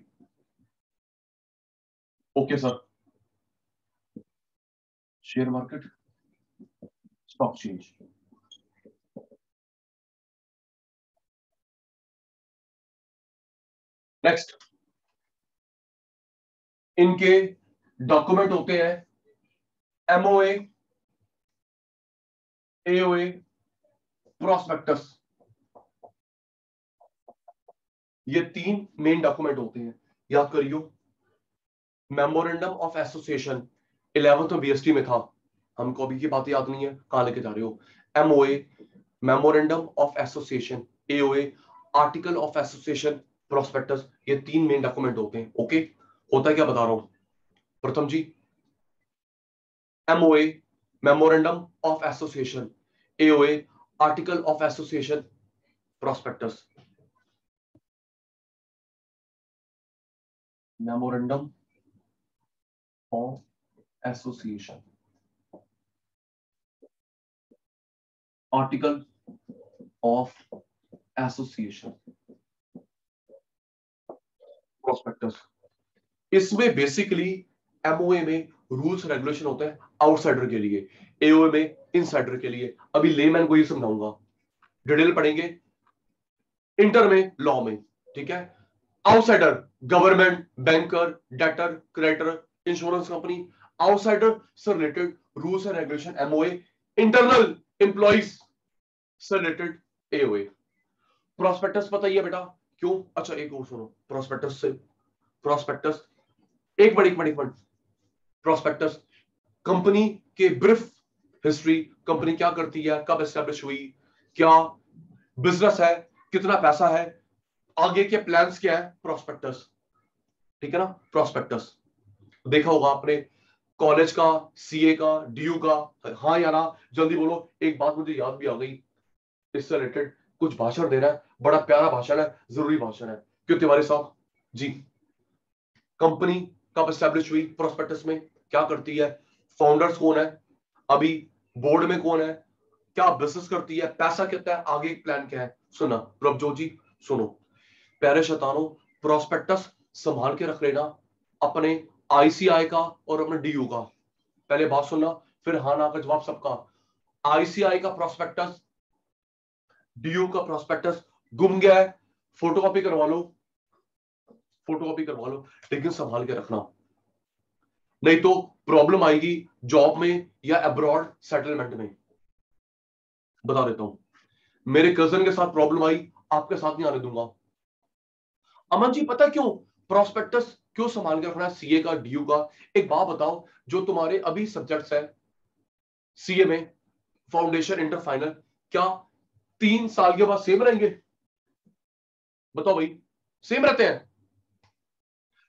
Okay sir, share market, stock change. Next, इनके डॉक्यूमेंट होते हैं एमओए, एओए, प्रोस्पेक्टस। ये 3 मेन डॉक्यूमेंट होते हैं, याद करियो। मेमोरेंडम ऑफ एसोसिएशन 11th में बीएसटी में था, हमको अभी की बात याद नहीं है, कहां लेके जा रहे हो। MOA memorandum of association, AOA article of association, prospectus, ये 3 मेन डॉक्यूमेंट होते हैं। ओके, होता है क्या बता रहा हूं। Pratham ji, MOA memorandum of association, AOA article of association, prospectus. Memorandum of association, article of association, prospectus. इसमें बेसिकली एमओए में रूल्स रेगुलेशन होते हैं आउटसाइडर के लिए, एओए में इनसाइडर के लिए। अभी लेमैन को ये समझाऊंगा, डिटेल पढ़ेंगे इंटर में, लॉ में, ठीक है। Outsider government, banker, debtor, creditor, insurance company. Outsider से related rules and regulation MOA, internal employees से रिलेटेड एओए। प्रोस्पेक्टस पता ही है बेटा क्यों। अच्छा एक और सुनो, प्रोस्पेक्टस से, प्रोस्पेक्टस, एक मिनट, प्रोस्पेक्टस कंपनी के ब्रीफ हिस्ट्री, कंपनी क्या करती है, कब एस्टेब्लिश हुई, क्या बिजनेस है, कितना पैसा है, आगे के प्लान्स क्या है, प्रोस्पेक्टस, ठीक है ना। प्रोस्पेक्टस देखा होगा आपने, कॉलेज का, सीए का, डीयू का, हाँ या ना, जल्दी बोलो। एक बात मुझे याद भी आ गई, इससे रिलेटेड कुछ भाषण देना है, बड़ा प्यारा भाषण है, जरूरी भाषण है। क्यों तिवारी साहब जी। कंपनी कब एस्टेब्लिश हुई, प्रोस्पेक्टस में क्या करती है, फाउंडर्स कौन है, अभी बोर्ड में कौन है, क्या बिजनेस करती है, पैसा कितना है, आगे प्लान क्या है। सुना प्रभजोत जी, सुनो प्यारे शैतानों, प्रोस्पेक्टस संभाल के रख लेना, अपने आईसीआई का और अपने डीयू का। पहले बात सुनना, फिर हाँ ना का जवाब सबका। आईसीआई का प्रोस्पेक्टस डीयू का प्रॉस्पेक्टस गुम गया है, फोटोकॉपी करवा लो, फोटोकॉपी करवा लो, लेकिन संभाल के रखना, नहीं तो प्रॉब्लम आएगी जॉब में या अब्रॉड सेटलमेंट में। बता देता हूं, मेरे कजन के साथ प्रॉब्लम आई, आपके साथ नहीं आने दूंगा। अमन जी पता क्यों प्रॉस्पेक्टस क्यों संभाल के रखना है सीए का, डीयू का? एक बात बताओ, जो तुम्हारे अभी सब्जेक्ट्स है सीए में, फाउंडेशन, इंटर, फाइनल, क्या 3 साल के बाद सेम रहेंगे? बताओ भाई, सेम रहते हैं?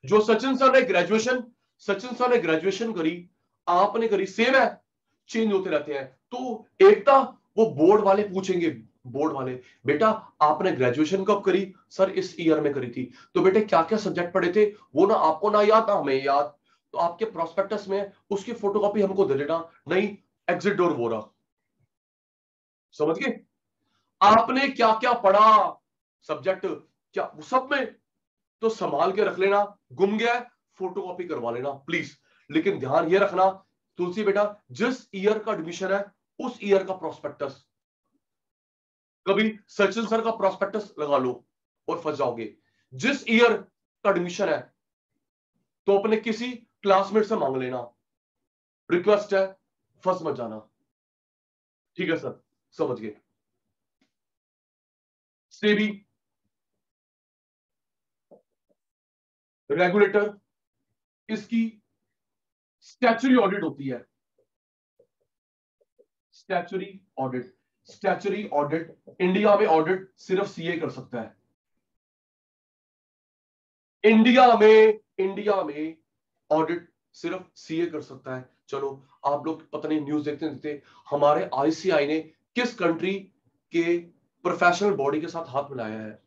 जो सचिन सर ने ग्रेजुएशन करी, आपने करी, सेम है? चेंज होते रहते हैं। तो एकता, वो बोर्ड वाले पूछेंगे, बोर्ड वाले, बेटा आपने ग्रेजुएशन कब करी? सर इस ईयर में करी थी। तो बेटे क्या क्या सब्जेक्ट पढ़े थे? वो ना आपको ना याद, ना हमें याद। तो आपके प्रोस्पेक्टस में उसकी फोटोकॉपी हमको दे देना, नहीं एग्जिट डोर वो रहा। समझ गए? आपने क्या क्या पढ़ा, सब्जेक्ट क्या सब में, तो संभाल के रख लेना। गुम गया है, फोटोकॉपी करवा लेना प्लीज। लेकिन ध्यान ये रखना तुलसी बेटा, जिस ईयर का एडमिशन है उस ईयर का प्रोस्पेक्टस, कभी सचिन सर का प्रोस्पेक्टस लगा लो और फंस जाओगे। जिस ईयर का एडमिशन है तो अपने किसी क्लासमेट से मांग लेना, रिक्वेस्ट है, फंस मत जाना। ठीक है सर, समझ गए? सेबी रेगुलेटर, इसकी स्टैच्यूटरी ऑडिट होती है, statutory audit. Statutory audit India में ऑडिट सिर्फ सीए कर सकता है। इंडिया में ऑडिट सिर्फ सीए कर सकता है। चलो, आप लोग पता नहीं न्यूज देखते देखते हमारे आईसीआई ने किस कंट्री के प्रोफेशनल बॉडी के साथ हाथ मिलाया है?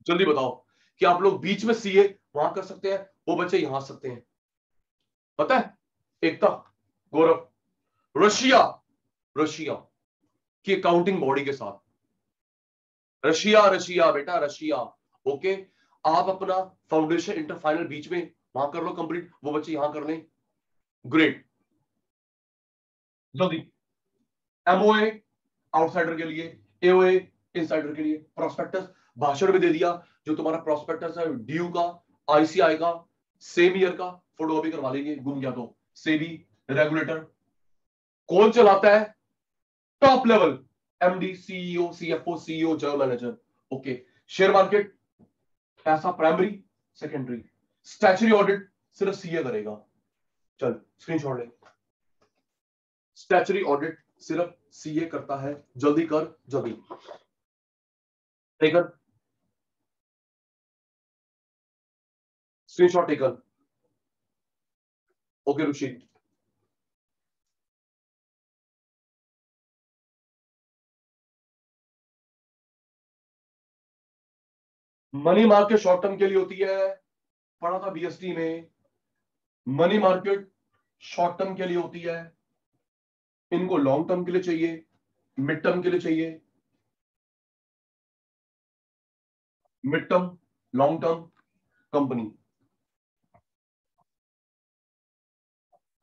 जल्दी बताओ कि आप लोग बीच में सीए वहां कर सकते हैं, वो बच्चे यहां आ सकते हैं। पता है एकता, गौरव, रशिया, रशिया की अकाउंटिंग बॉडी के साथ, रशिया, रशिया बेटा, रशिया। ओके, आप अपना फाउंडेशन, इंटर, फाइनल बीच में वहां कर लो कंप्लीट, वो बच्चे यहां कर लें। ग्रेट। जल्दी, एमओए आउटसाइडर के लिए, एओए इनसाइडर के लिए, प्रोस्पेक्टस भाषण में दे दिया, जो तुम्हारा प्रोस्पेक्टस है ड्यू का, आईसीआई का, सेम ईयर का, फोटोकॉपी करवा लेंगे गुम गया तो। सेबी रेगुलेटर कौन चलाता है? Top level, MD, CEO, CFO, CEO, general manager. Okay, share market, पैसा प्राइमरी, सेकेंडरी, स्टैच्यूटरी ऑडिट सिर्फ सीए करेगा। चल स्क्रीनशॉट ले, स्टैच्यूटरी ऑडिट सिर्फ सीए करता है। जल्दी कर, जल्दी टेकन, स्क्रीनशॉट टेकन। ओके ऋषि, मनी मार्केट शॉर्ट टर्म के लिए होती है, पढ़ा था बीएसटी में। मनी मार्केट शॉर्ट टर्म के लिए होती है, इनको लॉन्ग टर्म के लिए चाहिए, मिड टर्म के लिए चाहिए, mid term, long term, company.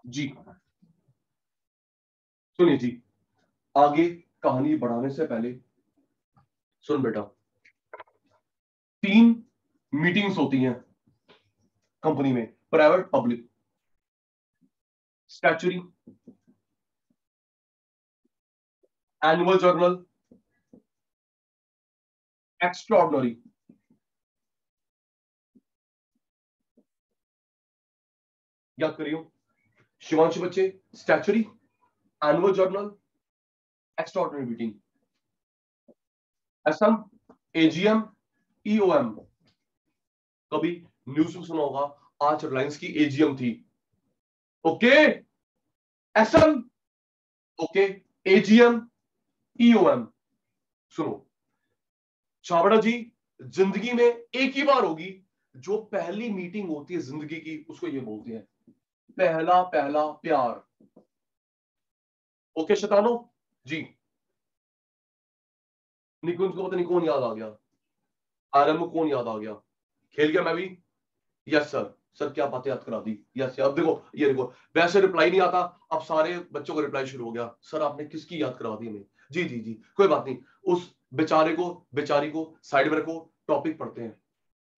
जी सुनिए जी, आगे कहानी बढ़ाने से पहले सुन बेटा, 3 मीटिंग्स होती हैं कंपनी में, private, public, statutory, annual general, extraordinary. याद करियो शिवांशु बच्चे, statutory, annual general, extraordinary meeting, SM, AGM, EOM. कभी न्यूज में सुना होगा आज रिलायंस की एजीएम थी। Okay, SM, okay, AGM, EOM. सुनो छाबड़ा जी, जिंदगी में एक ही बार होगी जो पहली मीटिंग होती है जिंदगी की, उसको ये बोलते हैं पहला पहला प्यार। ओके शतानो जी, निकुंज को पता नहीं कौन याद आ गया, आरएम को कौन याद आ गया, खेल गया मैं भी। यस सर, सर क्या बातें याद करा दी। यस अब देखो, ये देखो, वैसे रिप्लाई नहीं आता, अब सारे बच्चों को रिप्लाई शुरू हो गया, सर आपने किसकी याद करा दी हमें। जी जी जी, कोई बात नहीं, उस बेचारी को साइड में रखो, टॉपिक पढ़ते हैं।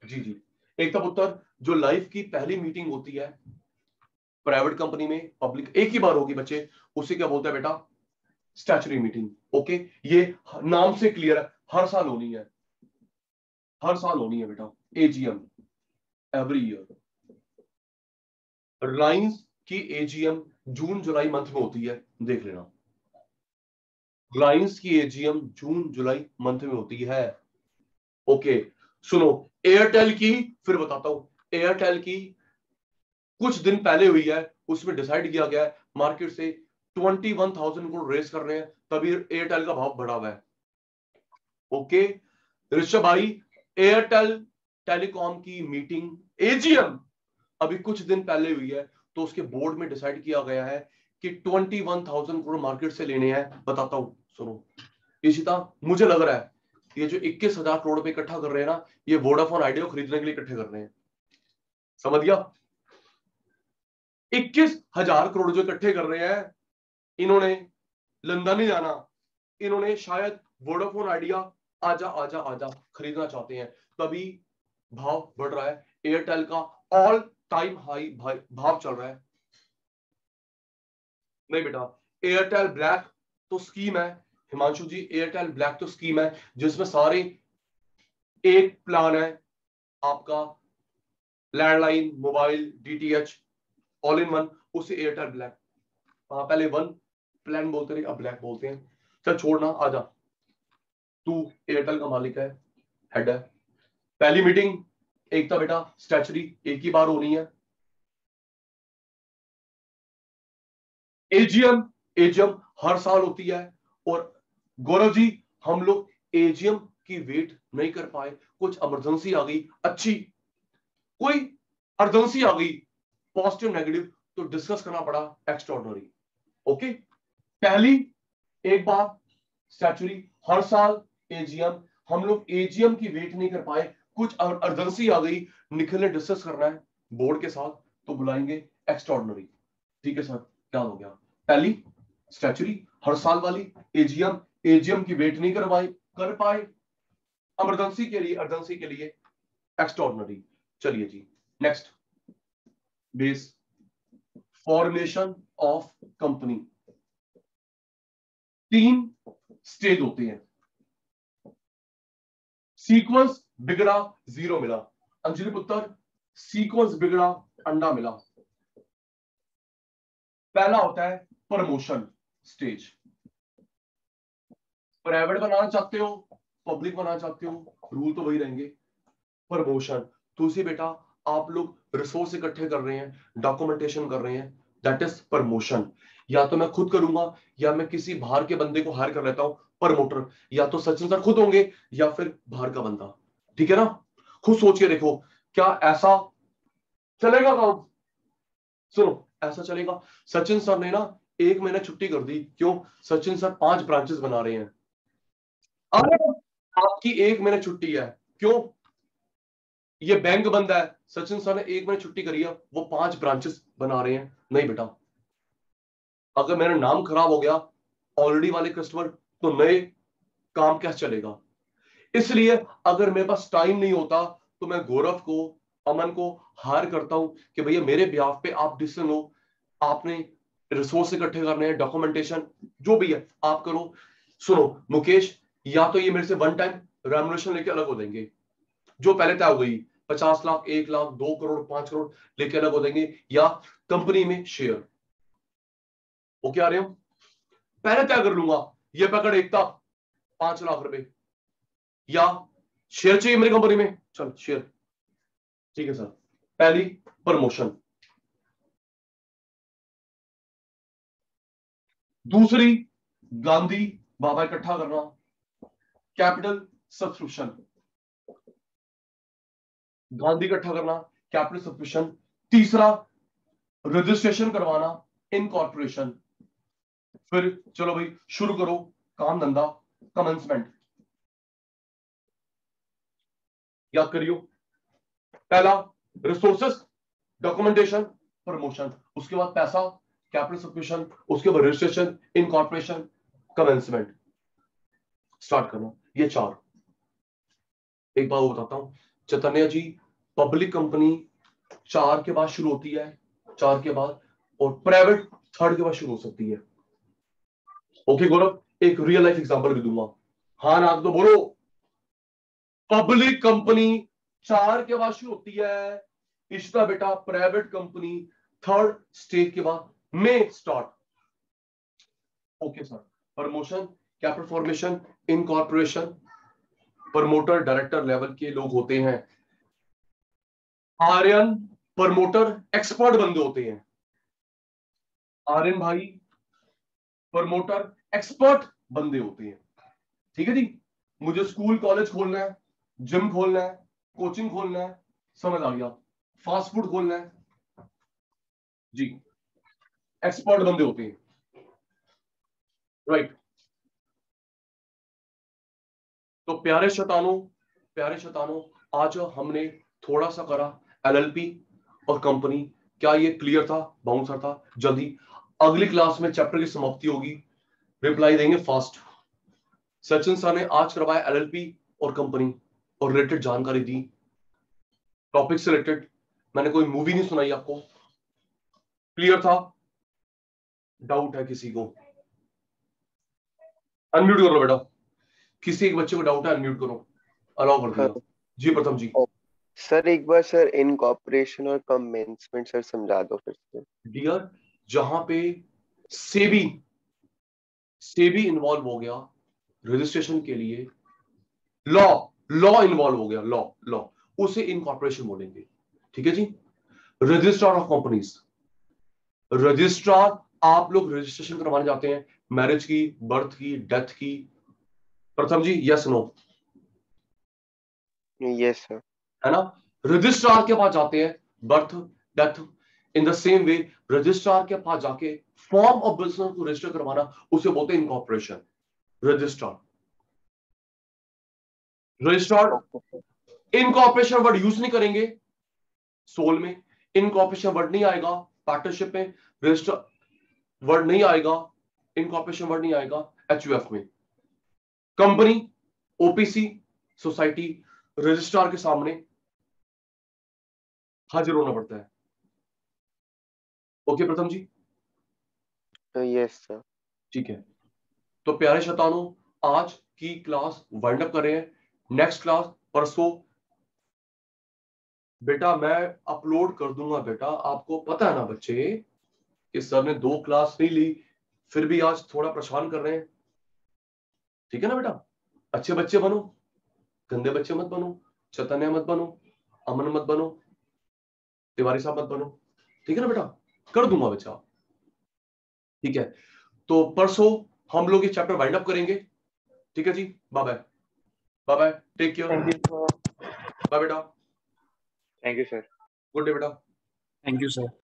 जी जी, एक तब उत्तर, जो लाइफ की पहली मीटिंग होती है प्राइवेट कंपनी में, पब्लिक, एक ही बार होगी बच्चे, उसे क्या बोलते हैं बेटा? Statutory meeting. ओके, ये नाम से क्लियर है, हर साल होनी है, हर साल होनी है बेटा, एजीएम एवरी ईयर। रिलायंस की एजीएम जून जुलाई मंथ में होती है, देख लेना। रिलायंस की एजीएम जून जुलाई मंथ में होती है। ओके, सुनो, एयरटेल की फिर बताता हूं, एयरटेल की कुछ दिन पहले हुई है, उसमें डिसाइड किया गया है मार्केट से 21,000 करोड़ रेस कर रहे हैं, तभी एयरटेल का भाव बढ़ा हुआ है। ओके ऋषभ भाई, एयरटेल टेलीकॉम की मीटिंग एजीएम अभी कुछ दिन पहले हुई है, तो उसके बोर्ड में डिसाइड किया गया है कि 21,000 करोड़ मार्केट से लेने हैं। बताता हूं, सुनो इशिता, मुझे लग रहा है ये जो 21,000 करोड़ पे इकट्ठा कर रहे हैं ना, ये वोडाफोन आइडिया खरीदने के लिए इकट्ठे कर रहे हैं, समझ गया? 21,000 करोड़ जो इकट्ठे कर रहे हैं, इन्होंने लंदन नहीं जाना, इन्होंने शायद वोडाफोन आइडिया आजा आजा आजा खरीदना चाहते हैं, तभी भाव बढ़ रहा है। एयरटेल का ऑल टाइम हाई भाव चल रहा है। नहीं बेटा, एयरटेल ब्लैक तो स्कीम है हिमांशु जी, एयरटेल ब्लैक तो स्कीम है जिसमें सारे एक प्लान है आपका, landline, mobile, DTH, all in one, उसे एयरटेल ब्लैक। हाँ, पहले वन प्लान बोलते थे, अब ब्लैक बोलते हैं। चल छोड़ना, आजा, तू एयरटेल का मालिक है, हेड है। पहली मीटिंग एक था बेटा स्टैचुरी, एक ही बार होनी है। एजीएम, एजीएम हर साल होती है। और गौरव जी, हम लोग एजीएम की वेट नहीं कर पाए, कुछ इमरजेंसी आ गई, अच्छी कोई अर्जेंसी आ गई, पॉजिटिव नेगेटिव, तो डिस्कस करना पड़ा एक्स्ट्राऑर्डिनरी। ओके, पहली एक बार स्टैचुरी, हर साल एजीएम, हम लोग एजीएम की वेट नहीं कर पाए, कुछ अर्जेंसी आ गई, निखिल ने डिस्कस करना है बोर्ड के साथ, तो बुलाएंगे एक्स्ट्राऑर्डिनरी। ठीक है सर, क्या हो गया? पहली स्टैचुरी हर साल वाली एजीएम, एजीएम की वेट नहीं कर पाए, इमरजेंसी के लिए एक्स्ट्राऑर्डिनरी। चलिए जी, next, base formation of company. 3 stage होते हैं। सीक्वेंस बिगड़ा, 0 मिला। अंजलि पुत्र, सीक्वेंस बिगड़ा, अंडा मिला। पहला होता है प्रमोशन स्टेज। प्राइवेट बनाना चाहते हो, पब्लिक बनाना चाहते हो, रूल तो वही रहेंगे। प्रमोशन, तो उसे बेटा आप लोग रिसोर्स इकट्ठे कर रहे हैं, डॉक्यूमेंटेशन कर रहे हैं, दैट इज प्रमोशन। या तो मैं खुद करूंगा, या मैं किसी बाहर के बंदे को हायर कर लेता हूं, प्रमोटर। या तो सचिन सर खुद होंगे, या फिर बाहर का बंदा। ठीक है ना? खुद सोच के देखो, क्या ऐसा चलेगा काम? सुनो, ऐसा चलेगा? सचिन सर ने ना 1 महीना छुट्टी कर दी, क्यों? सचिन सर 5 ब्रांचेस बना रहे हैं। अरे, आपकी 1 महीना छुट्टी है, क्यों? ये बैंक बंद है, सचिन सर ने 1 महीने छुट्टी करी है, वो 5 ब्रांचेस बना रहे हैं। नहीं बेटा, अगर मेरा नाम खराब हो गया ऑलरेडी वाले कस्टमर, तो नए काम कैसे चलेगा? इसलिए अगर मेरे पास टाइम नहीं होता, तो मैं गौरव को, अमन को हायर करता हूं कि भैया मेरे ब्याह पे आप डिसीजन लो, आपने रिसोर्स इकट्ठे करने हैं, डॉक्यूमेंटेशन जो भी है आप करो। सुनो मुकेश, या तो ये मेरे से वन टाइम रेम्युनरेशन लेके अलग हो जाएंगे, जो पहले तय हो गई, 50 लाख, 1 लाख, 2 करोड़, 5 करोड़ लेके अलग हो जाएंगे, या कंपनी में शेयर। ओके आ रहे हो? पहले तय कर लूंगा, ये पकड़ एकता 5 लाख रुपए, या शेयर चाहिए मेरी कंपनी में, चल शेयर। ठीक है सर, पहली प्रमोशन। दूसरी, गांधी बाबा इकट्ठा करना, कैपिटल सब्सक्रिप्शन। गांधी इकट्ठा करना, कैपिटल सब्सक्रिप्शन। तीसरा, रजिस्ट्रेशन करवाना, इनकॉर्पोरेशन। फिर चलो भाई शुरू करो काम धंधा, कमेंसमेंट, याद करियो। पहला रिसोर्सेस, डॉक्यूमेंटेशन, प्रमोशन, उसके बाद पैसा, कैपिटल सब्सक्रिप्शन, उसके बाद रजिस्ट्रेशन, इनकॉर्पोरेशन, कमेंसमेंट। स्टार्ट करना, ये 4। एक बात बताता हूं चैतन्य जी, पब्लिक कंपनी 4 के बाद शुरू होती है, 4 के बाद, और प्राइवेट 3rd के बाद शुरू हो सकती है। ओके गौरव, एक रियल लाइफ एग्जांपल भी दूंगा। हाँ ना तो बोलो। पब्लिक कंपनी 4 के बाद शुरू होती है, इश्ता बेटा प्राइवेट कंपनी 3rd स्टेज के बाद में start. Okay sir. Promotion, capital formation, incorporation, promoter director level के लोग होते हैं। आर्यन प्रमोटर एक्सपर्ट बंदे होते हैं। आर्यन भाई प्रमोटर एक्सपर्ट बंदे होते हैं। ठीक है जी। मुझे स्कूल कॉलेज खोलना है, जिम खोलना है, कोचिंग खोलना है, समझ आ गया, फास्ट फूड खोलना है जी, एक्सपर्ट बंदे होते हैं, राइट। तो प्यारे शैतानों, आज हमने थोड़ा सा करा एलएलपी और कंपनी। क्या ये क्लियर था? बाउंसर था। जल्दी अगली क्लास में चैप्टर की समाप्ति होगी, रिप्लाई देंगे फास्ट। सचिन सर ने आज करवाया एलएलपी और कंपनी और रिलेटेड जानकारी दी, टॉपिक से रिलेटेड। मैंने कोई मूवी नहीं सुनाई आपको, क्लियर था? डाउट है किसी को? अनम्यूट कर लो बेटा, किसी एक बच्चे को डाउट है अनम्यूट करो, अलाउ कर दिया। जी प्रथम जी। सर एक बार सर इनकॉर्पोरेशन और कमेंसमेंट सर समझा दो फिर से। डियर, जहां पे सेबी इन्वॉल्व हो गया रजिस्ट्रेशन के लिए, लॉ इन्वॉल्व हो गया, लॉ उसे इनकॉर्पोरेशन बोलेंगे। ठीक है जी। रजिस्ट्रार ऑफ कंपनीज, रजिस्ट्रार आप लोग रजिस्ट्रेशन करवाने जाते हैं मैरिज की, बर्थ की, डेथ की। प्रथम जी यस नो? Yes sir. है ना? रजिस्ट्रार के पास जाते हैं birth, death. In the same way registrar के पास जाके फॉर्म ऑफ बिजनेस को रजिस्टर करवाना, उसे बोलते हैं incorporation. Registrar incorporation word use नहीं करेंगे सोल में, इनकॉर्पोरेशन वर्ड नहीं आएगा पार्टनरशिप में, रजिस्टर वर्ड नहीं आएगा, इनकॉर्पोरेशन वर्ड नहीं आएगा एचयूएफ में। कंपनी, ओपीसी, सोसाइटी, रजिस्ट्रार के सामने हाजिर होना पड़ता है। ओके प्रथम जी? Yes sir. ठीक है। तो प्यारे शैतानों, आज की क्लास वाइंड अप कर रहे हैं। नेक्स्ट क्लास परसों बेटा मैं अपलोड कर दूंगा। बेटा आपको पता है ना बच्चे कि सर ने 2 क्लास नहीं ली, फिर भी आज थोड़ा परेशान कर रहे हैं। ठीक है ना बेटा? अच्छे बच्चे बनो, गंदे बच्चे मत बनो, चैतन्य मत बनो, अमन मत बनो, तिवारी साहब मत बनो। ठीक है ना बेटा? कर दूंगा बच्चा। ठीक है। तो परसों हम लोग ये चैप्टर वाइंड अप करेंगे। ठीक है जी। Bye bye, bye bye, take care, bye बेटा, thank you sir. Good day बेटा। Thank you sir.